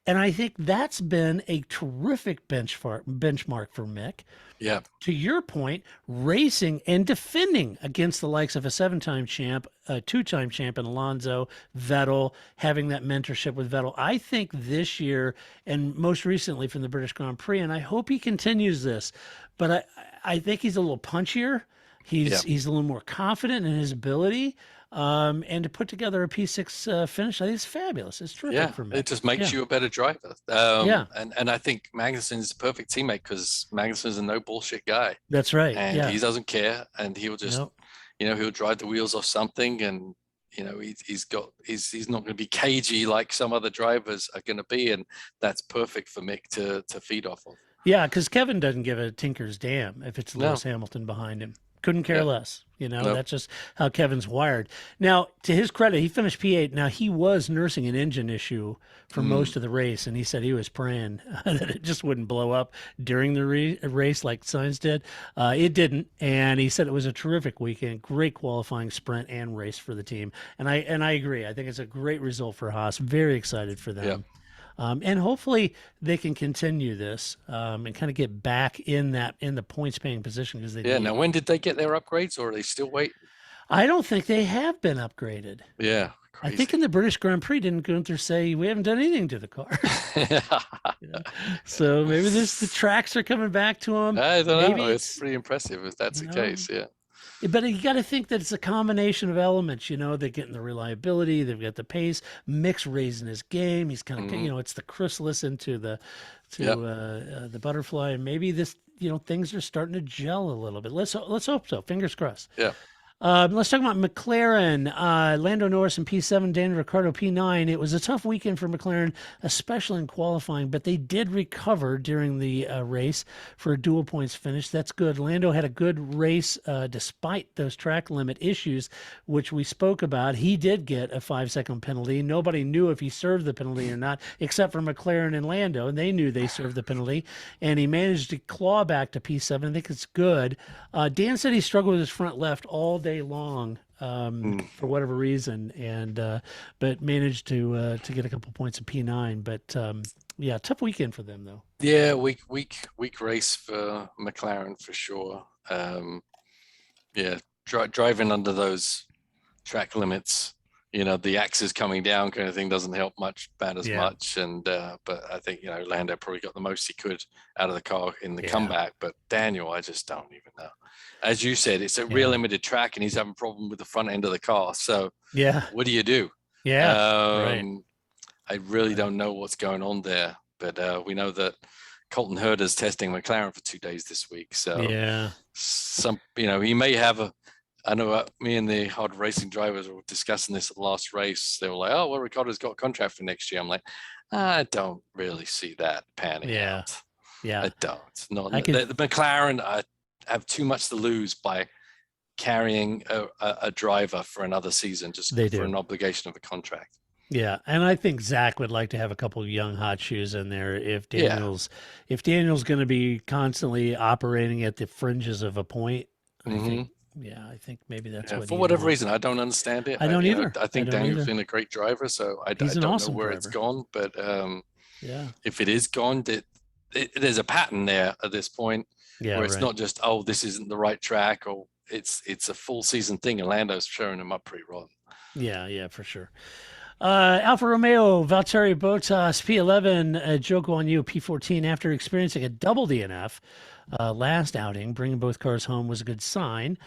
And I think that's been a terrific benchmark for Mick. Yeah. To your point, racing and defending against the likes of a 7-time champ, a 2-time champion, Alonso, Vettel, having that mentorship with Vettel. I think this year, and most recently from the British Grand Prix, and I hope he continues this, but I think he's a little punchier. He's a little more confident in his ability. And to put together a P6 finish, I think it's fabulous. It's terrific for me. It just makes you a better driver. And I think Magnussen is the perfect teammate because Magnussen is a no bullshit guy. That's right. And he doesn't care, and he'll just, he'll drive the wheels off something, and he's not going to be cagey like some other drivers are going to be, and that's perfect for Mick to feed off of. Yeah, because Kevin doesn't give a tinker's damn if it's Lewis Hamilton behind him. Couldn't care less. That's just how Kevin's wired. Now, to his credit, he finished P8. Now, he was nursing an engine issue for most of the race, and he said he was praying that it just wouldn't blow up during the race like Sainz did. It didn't, and he said it was a terrific weekend, great qualifying sprint and race for the team. And I agree. I think it's a great result for Haas. Very excited for them. Yeah. And hopefully they can continue this and kind of get back in the points paying position because they Now when did they get their upgrades, or are they still waiting? I don't think they have been upgraded. Yeah, crazy. I think in the British Grand Prix didn't Gunther say we haven't done anything to the car. So maybe the tracks are coming back to them. I don't know. It's pretty impressive if that's the case. Yeah. But you got to think that it's a combination of elements. They're getting the reliability, they've got the pace. Mick's raising his game. He's kind of, it's the chrysalis into the butterfly, and maybe this, things are starting to gel a little bit. Let's hope so. Fingers crossed. Yeah. Let's talk about McLaren. Lando Norris in P7, Daniel Ricciardo P9. It was a tough weekend for McLaren, especially in qualifying, but they did recover during the race for a dual points finish. That's good. Lando had a good race despite those track limit issues, which we spoke about. He did get a 5-second penalty. Nobody knew if he served the penalty or not, except for McLaren and Lando, and they knew they served the penalty, and he managed to claw back to P7. I think it's good. Dan said he struggled with his front left all day long for whatever reason, and but managed to get a couple points in P9. But tough weekend for them though. Yeah, weak race for McLaren for sure. Driving under those track limits, the axis coming down kind of thing doesn't help much much. And but I think Lando probably got the most he could out of the car in the comeback. But Daniel, I just don't even know. As you said, it's a real limited track, and he's having a problem with the front end of the car. So what do you do? I really don't know what's going on there, but we know that Colton Herta's testing McLaren for 2 days this week. So he may have I know me and the hard racing drivers were discussing this at the last race. They were like, "Oh, well, Ricciardo's got a contract for next year." I'm like, I don't really see that panning out. Yeah, I don't. The McLaren have too much to lose by carrying a driver for another season just for an obligation of a contract. Yeah, and I think Zach would like to have a couple of young hot shoes in there if Daniel's going to be constantly operating at the fringes of a point. I think maybe that's what. For whatever reason, I don't understand it. I don't either. I think Daniel's been a great driver, so I don't know where it's gone. But if it is gone, there's a pattern there at this point where it's not just this isn't the right track, or it's a full season thing. And Lando's showing him up pretty rotten. Yeah, for sure. Alfa Romeo, Valtteri Bottas, P11, Zhou Guanyu, P14. After experiencing a double DNF last outing, bringing both cars home was a good sign.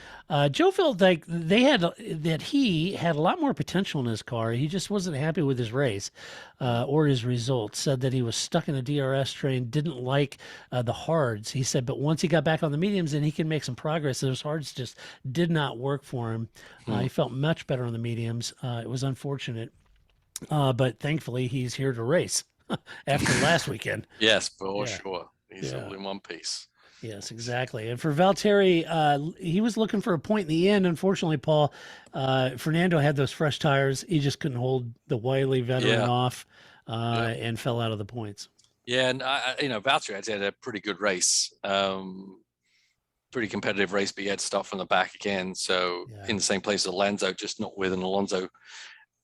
Joe felt like he had a lot more potential in his car. He just wasn't happy with his race or his results. Said that he was stuck in a DRS train, didn't like the hards. He said, but once he got back on the mediums and he can make some progress, those hards just did not work for him. He felt much better on the mediums. It was unfortunate. But thankfully, he's here to race after last weekend. Yes, for sure. He's all in one piece. Yes, exactly. And for Valtteri, he was looking for a point in the end. Unfortunately, Paul, Fernando had those fresh tires. He just couldn't hold the wily veteran off and fell out of the points. Yeah, and Valtteri had a pretty good race, pretty competitive race, but he had to start from the back again. So in the same place as Alonso, just not with an Alonso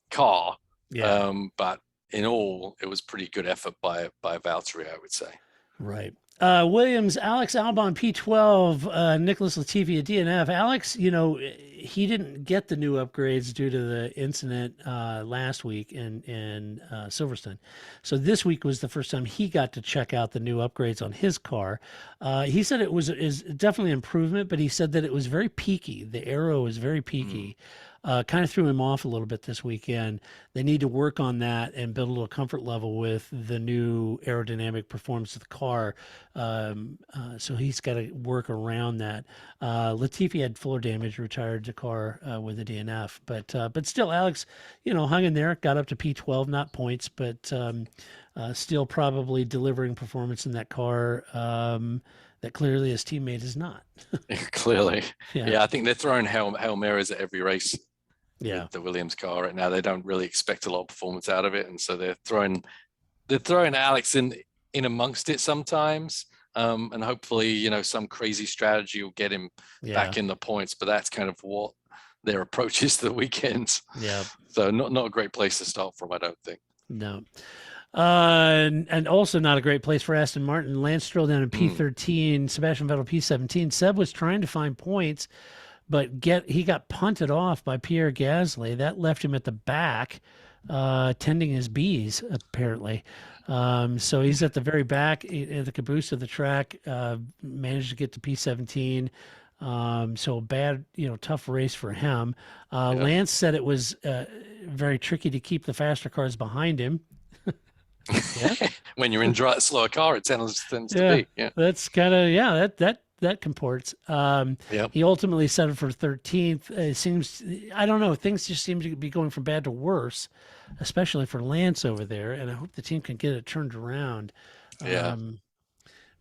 car. Yeah. But in all, it was pretty good effort by Valtteri, I would say. Right. Williams, Alex Albon, P12, Nicholas Latifi at DNF. Alex, he didn't get the new upgrades due to the incident last week in Silverstone. So this week was the first time he got to check out the new upgrades on his car. He said is definitely an improvement, but he said that it was very peaky. The aero was very peaky. Kind of threw him off a little bit this weekend. They need to work on that and build a little comfort level with the new aerodynamic performance of the car. So he's got to work around that. Latifi had floor damage, retired the car with a DNF, but still, Alex, hung in there, got up to P12, not points, but still probably delivering performance in that car. That clearly his teammate is not. Clearly. Yeah, I think they're throwing Hail Marys at every race. Yeah, with the Williams car right now. They don't really expect a lot of performance out of it, and so they're throwing Alex in amongst it sometimes, and hopefully some crazy strategy will get him back in the points. But that's kind of what their approach is to the weekends. Yeah, so not a great place to start from, I don't think. No. And also not a great place for Aston Martin. Lance Stroll down in P13, Sebastian Vettel P17. Seb was trying to find points, but he got punted off by Pierre Gasly. That left him at the back, tending his bees, apparently. So he's at the very back, at the caboose of the track, managed to get to P17. So a bad, tough race for him. Lance said it was very tricky to keep the faster cars behind him. When you're in slower car, it tends to be. Yeah, that's kind of that comports. He ultimately settled for 13th. It seems, I don't know, things just seem to be going from bad to worse, especially for Lance over there. And I hope the team can get it turned around. Yeah.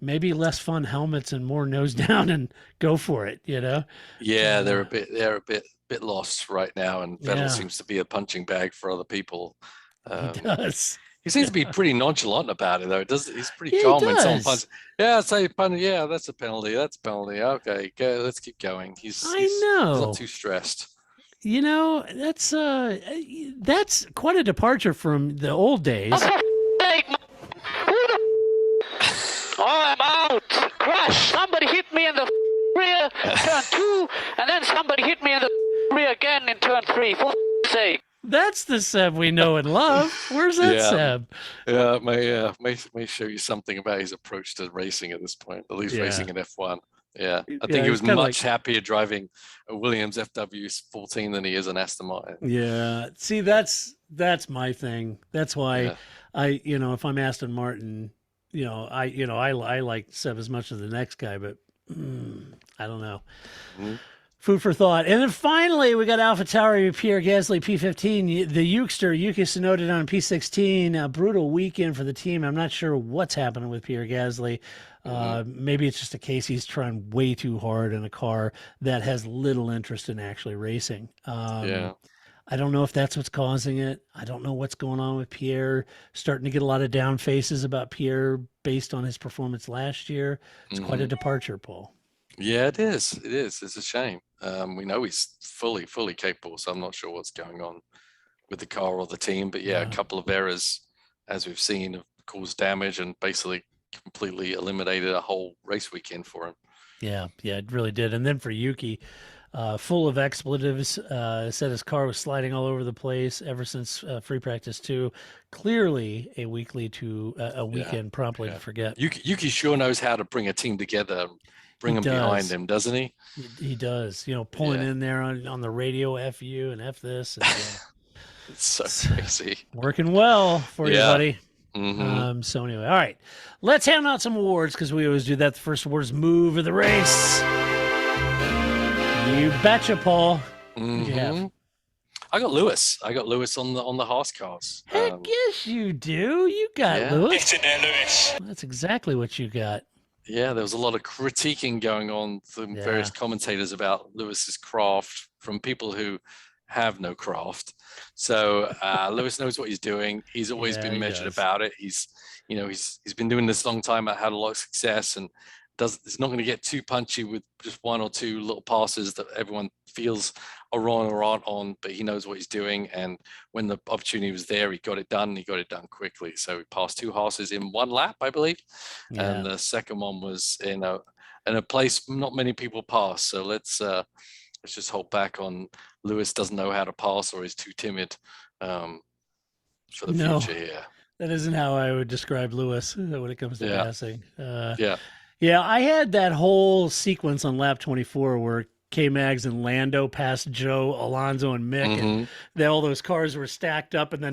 Maybe less fun helmets and more nose down and go for it. Yeah, they're a bit lost right now, and Vettel seems to be a punching bag for other people. He does. He seems to be pretty nonchalant about it, though. He's pretty calm when someone punches. Yeah, say penalty. Yeah, that's a penalty. That's a penalty. Okay, go. Let's keep going. He's not too stressed. That's quite a departure from the old days. I'm out. Crash. Somebody hit me in the rear, turn 2, and then somebody hit me in the rear again in turn 3. For sake. That's the Seb we know and love. Where's that Seb? Yeah, may show you something about his approach to racing at this point, at least racing in F1. Yeah, I think he was much happier driving a Williams FW14 than he is an Aston Martin. Yeah, see, that's my thing. That's why I, if I'm Aston Martin, I like Seb as much as the next guy, but I don't know. Mm-hmm. Food for thought. And then finally, we got AlphaTauri, Pierre Gasly, P15. The Ukester, Yuki Tsunoda down P16. A brutal weekend for the team. I'm not sure what's happening with Pierre Gasly. Maybe it's just a case he's trying way too hard in a car that has little interest in actually racing. I don't know if that's what's causing it. I don't know what's going on with Pierre. Starting to get a lot of down faces about Pierre based on his performance last year. It's quite a departure, Paul. Yeah, it is. It is. It's a shame. We know he's fully capable, so I'm not sure what's going on with the car or the team. But a couple of errors, as we've seen, have caused damage and basically completely eliminated a whole race weekend for him. Yeah, it really did. And then for Yuki, full of expletives, said his car was sliding all over the place ever since free practice 2. Clearly a weekend promptly to forget. Yuki sure knows how to bring a team together. Bring him behind him, doesn't he? He does. Pulling in there on the radio, F you and F this. And, it's so crazy. Working well for you, buddy. Mm-hmm. So anyway, all right. Let's hand out some awards because we always do that. The first award is Move of the Race. You betcha, Paul. Mm-hmm. I got Lewis. on the Haas cars. Heck yes, you do. You got Lewis. It's in there, Lewis. That's exactly what you got. Yeah, there was a lot of critiquing going on from various commentators about Lewis's craft from people who have no craft. So Lewis knows what he's doing. He's always been measured about it. He's been doing this a long time. Had a lot of success, and it's not going to get too punchy with just one or two little passes that everyone feels are on or aren't on, but he knows what he's doing. And when the opportunity was there, he got it done. He got it done quickly. So he passed 2 horses in 1 lap, I believe. Yeah. And the second one was in a place not many people pass. So let's just hold back on Lewis doesn't know how to pass or is too timid for the future here. That isn't how I would describe Lewis when it comes to passing. Yeah, I had that whole sequence on lap 24 where K-Mags and Lando passed Joe, Alonso, and Mick, and all those cars were stacked up, and then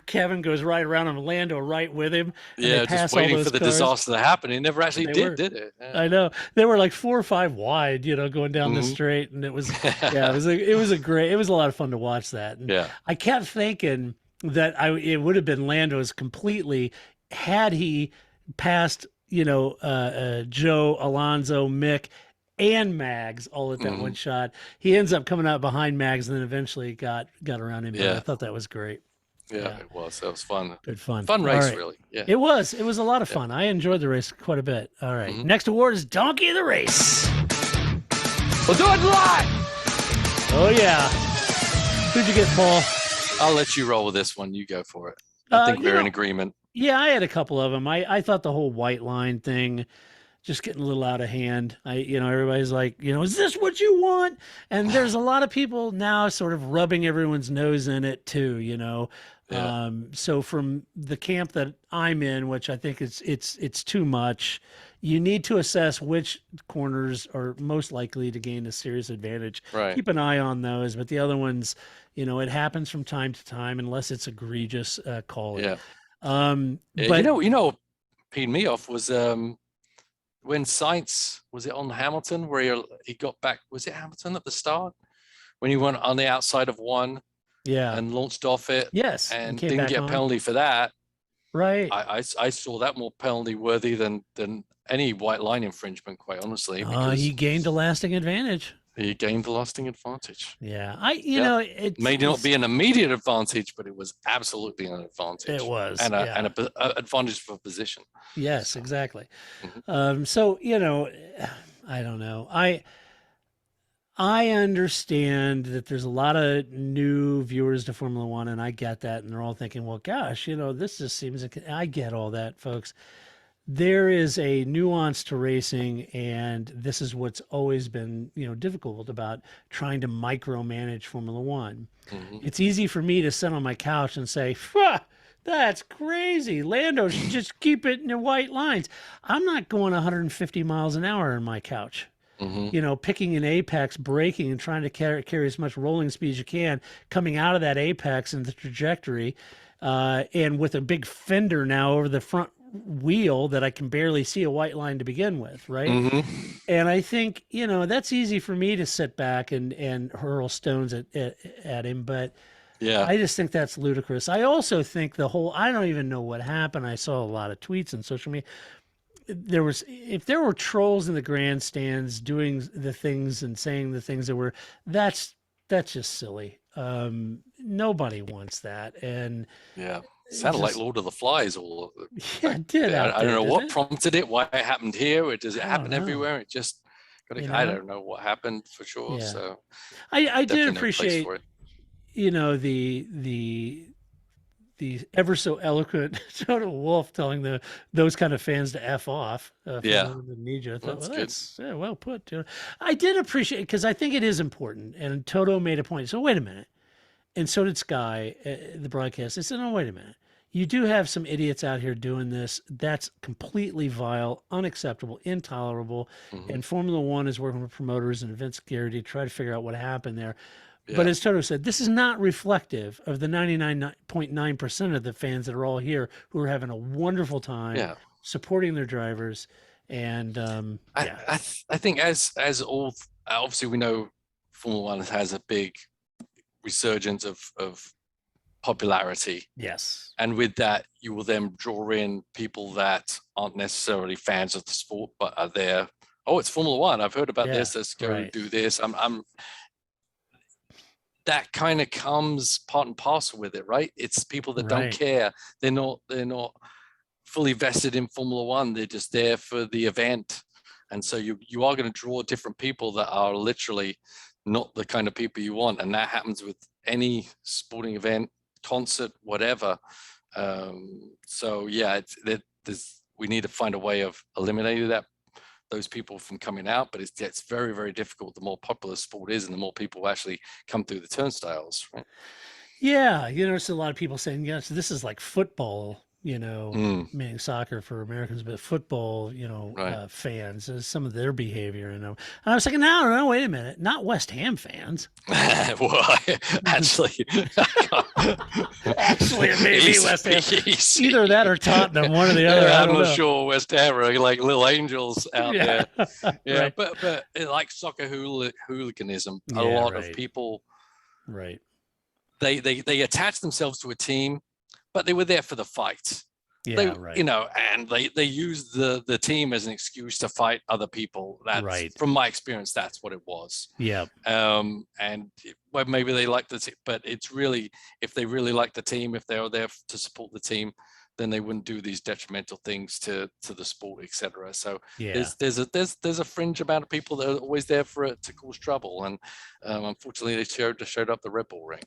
Kevin goes right around and Lando right with him. Yeah, just waiting for the disaster to happen. It never actually did it? Yeah. I know. They were like 4 or 5 wide, going down the straight, and it was it was a lot of fun to watch that. And I kept thinking that it would have been Lando's completely had he passed Joe, Alonso, Mick, and Mags all at that one shot. He ends up coming out behind Mags and then eventually got around him. I thought that was great. Yeah, it was. That was fun. Good fun. Fun race, really. Yeah. It was. It was a lot of fun. I enjoyed the race quite a bit. All right. Next award is Donkey of the Race. We'll do it live. Oh, yeah. Who'd you get, Paul? I'll let you roll with this one. You go for it. I think we're in agreement. Yeah, I had a couple of them. I thought the whole white line thing just getting a little out of hand. Everybody's like, is this what you want? And there's a lot of people now sort of rubbing everyone's nose in it too, So from the camp that I'm in, which I think it's too much, you need to assess which corners are most likely to gain a serious advantage. Right. Keep an eye on those, but the other ones, it happens from time to time unless it's egregious calling. Yeah. But peed me off was when Sainz was it on Hamilton where he got back. Was it Hamilton at the start when he went on the outside of one? Yeah, and launched off it. Yes, and didn't get a penalty for that. Right. I saw that more penalty worthy than any white line infringement, quite honestly. He gained a lasting advantage. He gained the lasting advantage. Yeah, it may not be an immediate advantage, but it was absolutely an advantage. It was, and an advantage for position. Yes, exactly. So I don't know. I understand that there's a lot of new viewers to Formula One, and I get that, and they're all thinking, well, gosh, this just seems. I get all that, folks. There is a nuance to racing, and this is what's always been, difficult about trying to micromanage Formula One. It's easy for me to sit on my couch and say, that's crazy. Lando should just keep it in the white lines. I'm not going 150 miles an hour on my couch. Picking an apex, braking, and trying to carry as much rolling speed as you can, coming out of that apex and the trajectory, and with a big fender now over the front wheel that I can barely see a white line to begin with, right? And I think, that's easy for me to sit back and hurl stones at him, but I just think that's ludicrous. I also think I don't even know what happened. I saw a lot of tweets on social media. If there were trolls in the grandstands doing the things and saying the things that's just silly. Nobody wants that. And sounded like Lord of the Flies. It did. I don't know what prompted it, why it happened here. Does it happen everywhere? It just I don't know what happened for sure. Yeah. So I did appreciate, the ever so eloquent Toto Wolff telling those kind of fans to F off. Ninja. I thought, that's well put. I did appreciate it because I think it is important. And Toto made a point. So wait a minute. And so did Sky, the broadcast. They said, no, wait a minute. You do have some idiots out here doing this. That's completely vile, unacceptable, intolerable. And Formula One is working with promoters and event security to try to figure out what happened there. Yeah. But as Toto said, this is not reflective of the 99.9% of the fans that are all here who are having a wonderful time supporting their drivers. And I think as all, obviously we know Formula One has a big resurgence of popularity. Yes. And with that, you will then draw in people that aren't necessarily fans of the sport, but are there. Oh, it's Formula One. I've heard about this. Let's go do this. That kind of comes part and parcel with it, right? It's people that don't care. They're not fully vested in Formula One. They're just there for the event. And so you are going to draw different people that are literally not the kind of people you want. And that happens with any sporting event, concert, whatever. So yeah, we need to find a way of eliminating those people from coming out, but it's very, very difficult the more popular sport is and the more people actually come through the turnstiles, right? Yeah, there's a lot of people saying, yes, this is like football, meaning soccer for Americans, but football, fans, some of their behavior. And I was like, no, wait a minute, not West Ham fans. Well, actually, it may be West Ham. Either that or Tottenham, one or the other. I'm not sure. West Ham are like little angels out there. Yeah, right. but like soccer hooliganism, a lot of people, they attach themselves to a team, but they were there for the fight. And they use the team as an excuse to fight other people. That's from my experience, that's what it was. Yeah. And well, maybe they like the team, but it's really, if they really like the team, if they are there to support the team, then they wouldn't do these detrimental things to the sport, etc. So there's a fringe amount of people that are always there for it to cause trouble, and unfortunately they showed up the Red Bull ring.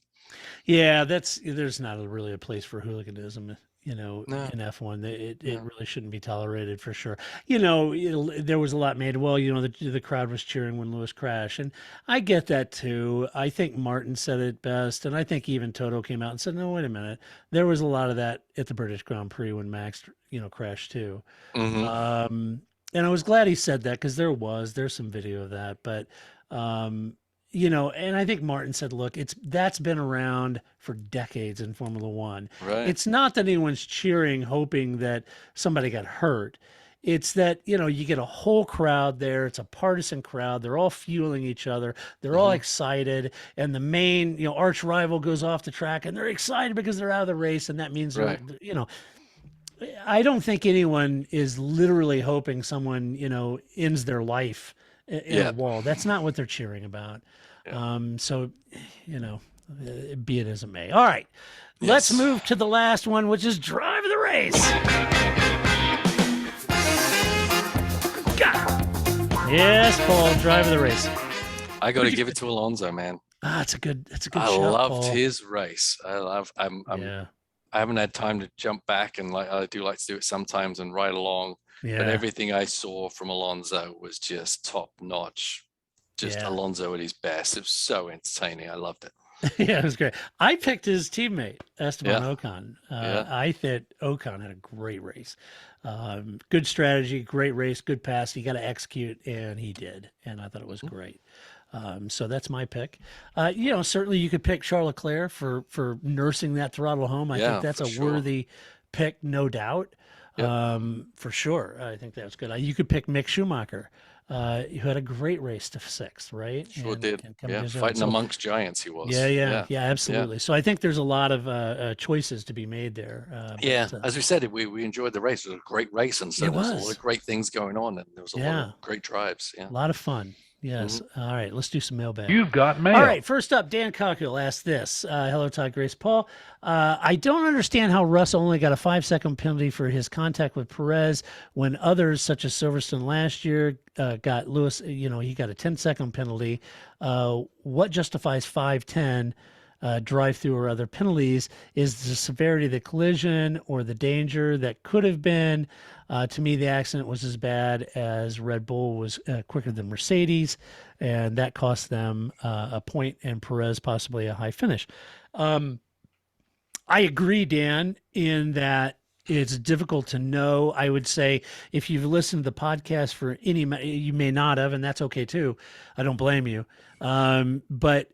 Yeah, there's not really a place for hooliganism, in F1. It really shouldn't be tolerated for sure. There was a lot made. Well, the crowd was cheering when Lewis crashed, and I get that too. I think Martin said it best, and I think even Toto came out and said, "No, wait a minute. There was a lot of that at the British Grand Prix when Max, crashed too." And I was glad he said that because there's some video of that, but. And I think Martin said, look, that's been around for decades in Formula One. Right. It's not that anyone's cheering, hoping that somebody got hurt. It's that, you get a whole crowd there. It's a partisan crowd. They're all fueling each other. They're all excited. And the main, arch rival goes off the track and they're excited because they're out of the race. And that means, I don't think anyone is literally hoping someone, ends their life in a wall. That's not what they're cheering about. So, be it as it may. All right, let's move to the last one, which is drive the race. Yes, Paul, drive the race. I got to give it to Alonso, man. It's a good I shot, loved Paul. his race. I haven't had time to jump back, and I do like to do it sometimes and ride along. Yeah. But everything I saw from Alonso was just top notch. Alonso at his best. It was so entertaining. I loved it. Yeah, it was great. I picked his teammate, Esteban Ocon. I thought Ocon had a great race. Good strategy, great race, good pass. You got to execute, and he did. And I thought it was great. So that's my pick. Certainly you could pick Charles Leclerc for nursing that throttle home. I think that's a worthy pick, no doubt. For sure. I think that's good. You could pick Mick Schumacher, who had a great race to sixth, right? Sure did. Fighting amongst giants he was. Yeah, absolutely. Yeah. So I think there's a lot of choices to be made there. As we said, we enjoyed the race. It was a great race, and so there's a lot of great things going on, and there was a lot of great drives. Yeah, a lot of fun. Yes. All right. Let's do some mailbag. You've got mail. All right. First up, Dan Cockerill asked this. Hello, Todd, Grace, Paul. I don't understand how Russ only got a 5-second penalty for his contact with Perez when others, such as Silverstone last year, got Lewis, he got a 10-second penalty. What justifies 5-10 drive-through or other penalties? Is the severity of the collision or the danger that could have been? To me, the accident was as bad as Red Bull was quicker than Mercedes, and that cost them a point and Perez possibly a high finish. I agree, Dan, in that it's difficult to know. I would say if you've listened to the podcast for you may not have, and that's okay too. I don't blame you. But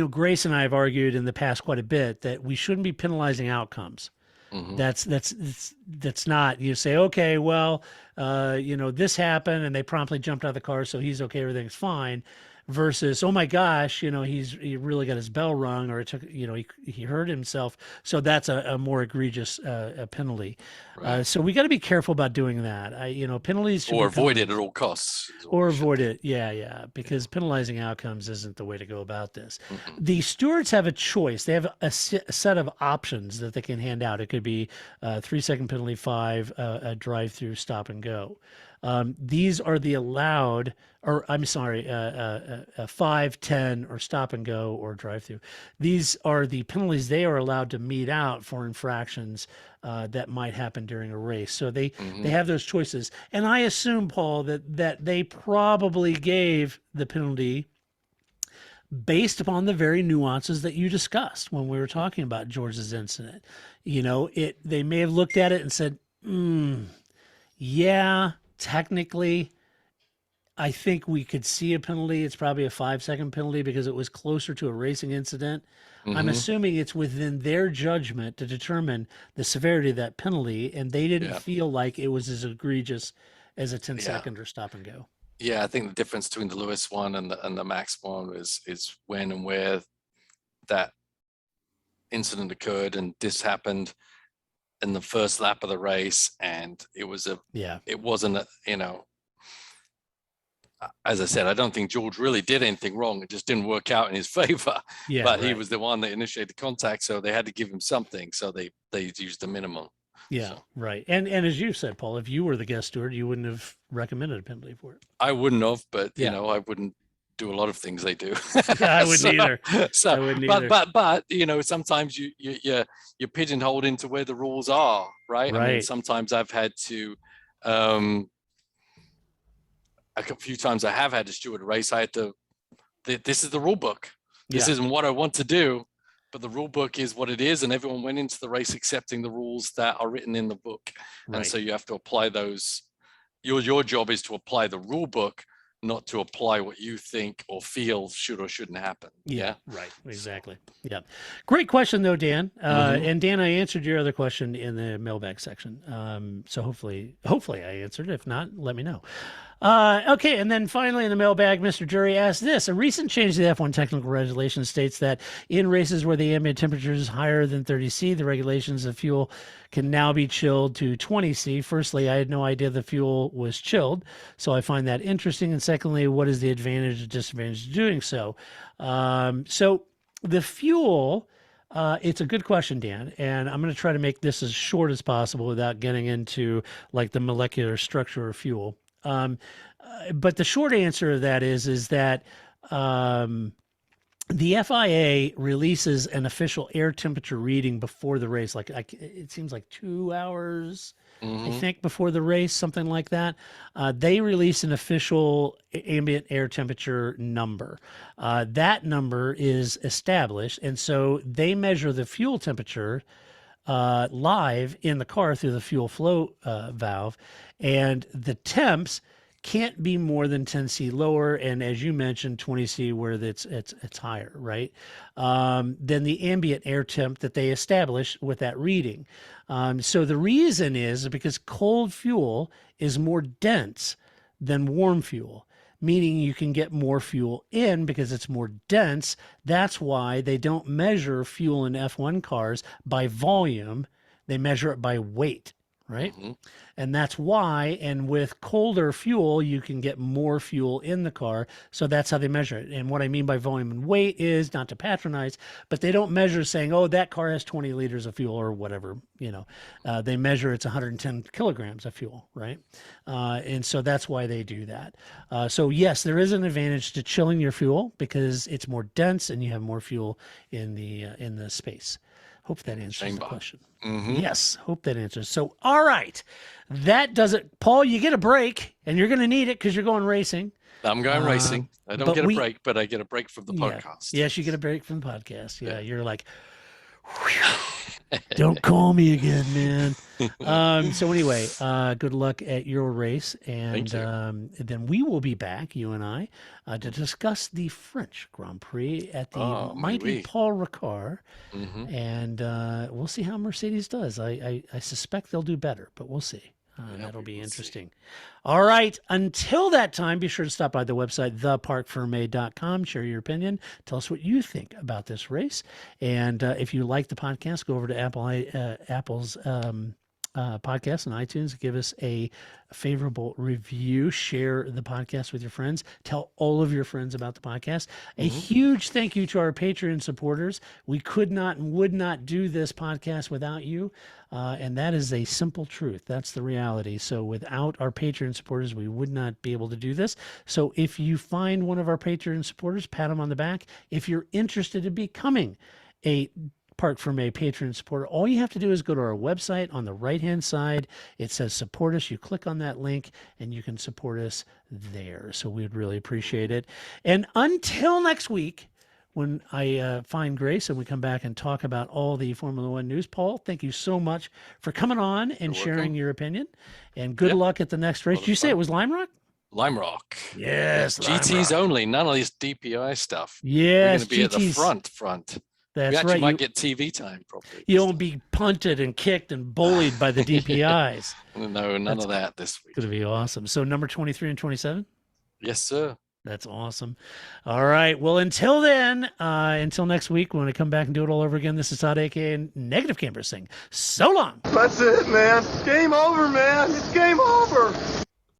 Grace and I have argued in the past quite a bit that we shouldn't be penalizing outcomes. Mm-hmm. That's not, you say, okay, well, this happened and they promptly jumped out of the car, so he's okay, everything's fine. versus, oh my gosh, he really got his bell rung, or it took, he hurt himself. So that's a more egregious penalty. Right. So we got to be careful about doing that. Penalties should Or be avoid it penalties. at all costs. is what Or we should avoid do. it. Yeah, because penalizing outcomes isn't the way to go about this. Mhm. The stewards have a choice. They have a set of options that they can hand out. It could be a 3-second penalty, 5, a drive-through, stop and go. These are the allowed, or I'm sorry, 5, 10, or stop and go, or drive-through. These are the penalties they are allowed to mete out for infractions that might happen during a race. So they have those choices. And I assume, Paul, that they probably gave the penalty based upon the very nuances that you discussed when we were talking about George's incident. They may have looked at it and said, yeah, technically, I think we could see a penalty. It's probably a 5-second penalty because it was closer to a racing incident. I'm assuming it's within their judgment to determine the severity of that penalty, and they didn't feel like it was as egregious as a 10-second or stop and go. Yeah, I think the difference between the Lewis one and the Max one is when and where that incident occurred, and this happened in the first lap of the race, and it wasn't as I said, I don't think George really did anything wrong. It just didn't work out in his favor. Yeah, but he right. was the one that initiated contact, so they had to give him something. So they used the minimum. Yeah, So right. And as you said, Paul, if you were the guest steward, you wouldn't have recommended a penalty for it. I wouldn't have, but Yeah. I wouldn't do a lot of things they do. Yeah, I wouldn't either. So, I wouldn't either. but sometimes you're pigeonholed into where the rules are, right? I mean, Right. sometimes I've had to, a few times I have had to steward a race. I had to. This is the rule book. This Yeah. isn't what I want to do, but the rule book is what it is, and everyone went into the race accepting the rules that are written in the book, Right. and so you have to apply those. Your job is to apply the rule book, not to apply what you think or feel should or shouldn't happen. Yeah. Right. Exactly. Yeah. Great question, though, Dan. And Dan, I answered your other question in the mailbag section. So hopefully I answered. If not, let me know. Okay, and then finally in the mailbag, Mr. Jury asked this. A recent change to the F1 technical regulation states that in races where the ambient temperature is higher than 30 C, the regulations of fuel can now be chilled to 20 C. Firstly, I had no idea the fuel was chilled, so I find that interesting. And secondly, what is the advantage or disadvantage of doing so? So the fuel... it's a good question, Dan, and I'm going to try to make this as short as possible without getting into like the molecular structure of fuel. But the short answer of that is that the FIA releases an official air temperature reading before the race. Like it seems like 2 hours, I think, before the race, something like that. They release an official ambient air temperature number. That number is established, and so they measure the fuel temperature live in the car through the fuel flow valve, and the temps can't be more than 10 C lower, and as you mentioned, 20 C where it's higher, right? Than the ambient air temp that they establish with that reading. So the reason is because cold fuel is more dense than warm fuel, meaning you can get more fuel in because it's more dense. That's why they don't measure fuel in F1 cars by volume. They measure it by weight, right? And that's why, and with colder fuel, you can get more fuel in the car. So that's how they measure it. And what I mean by volume and weight is, not to patronize, but they don't measure saying, oh, that car has 20 liters of fuel or whatever, they measure it's 110 kilograms of fuel, right? And so that's why they do that. So yes, there is an advantage to chilling your fuel because it's more dense and you have more fuel in the space. Hope that answers the question. Yes, hope that answers. So, all right, that does it. Paul, you get a break, and you're going to need it because you're going racing. I'm going racing. I don't get a break, but I get a break from the podcast. Yes, you get a break from the podcast. Yeah. You're like, don't call me again, man. So anyway, good luck at your race, and then we will be back, you and I, to discuss the French Grand Prix at the mighty Paul Ricard, and we'll see how Mercedes does. I suspect they'll do better, but we'll see. That'll be interesting. All right. Until that time, be sure to stop by the website, theparcferme.com. Share your opinion. Tell us what you think about this race. And if you like the podcast, go over to Apple's podcast on iTunes. Give us a favorable review. Share the podcast with your friends. Tell all of your friends about the podcast. A huge thank you to our Patreon supporters. We could not and would not do this podcast without you. And that is a simple truth. That's the reality. So without our Patreon supporters, we would not be able to do this. So if you find one of our Patreon supporters, pat them on the back. If you're interested in becoming a Parc Fermé Patreon supporter, all you have to do is go to our website. On the right-hand side, it says support us. You click on that link and you can support us there. So we'd really appreciate it. And until next week, when I find Grace and we come back and talk about all the Formula One news, Paul, thank you so much for coming on and sharing your opinion. And good luck at the next race. Did you say it was Lime Rock? Lime Rock. Yes. GTs only, none of this DPI stuff. Yes. We're going to be at the front. That's we actually right. might get TV time probably. You won't be punted and kicked and bullied by the DPIs. No, none of that this week. It's going to be awesome. So number 23 and 27? Yes, sir. That's awesome. All right. Well, until then, until next week, when I come back and do it all over again, this is Todd, a.k.a. Negative Camper, saying so long. That's it, man. Game over, man. It's game over.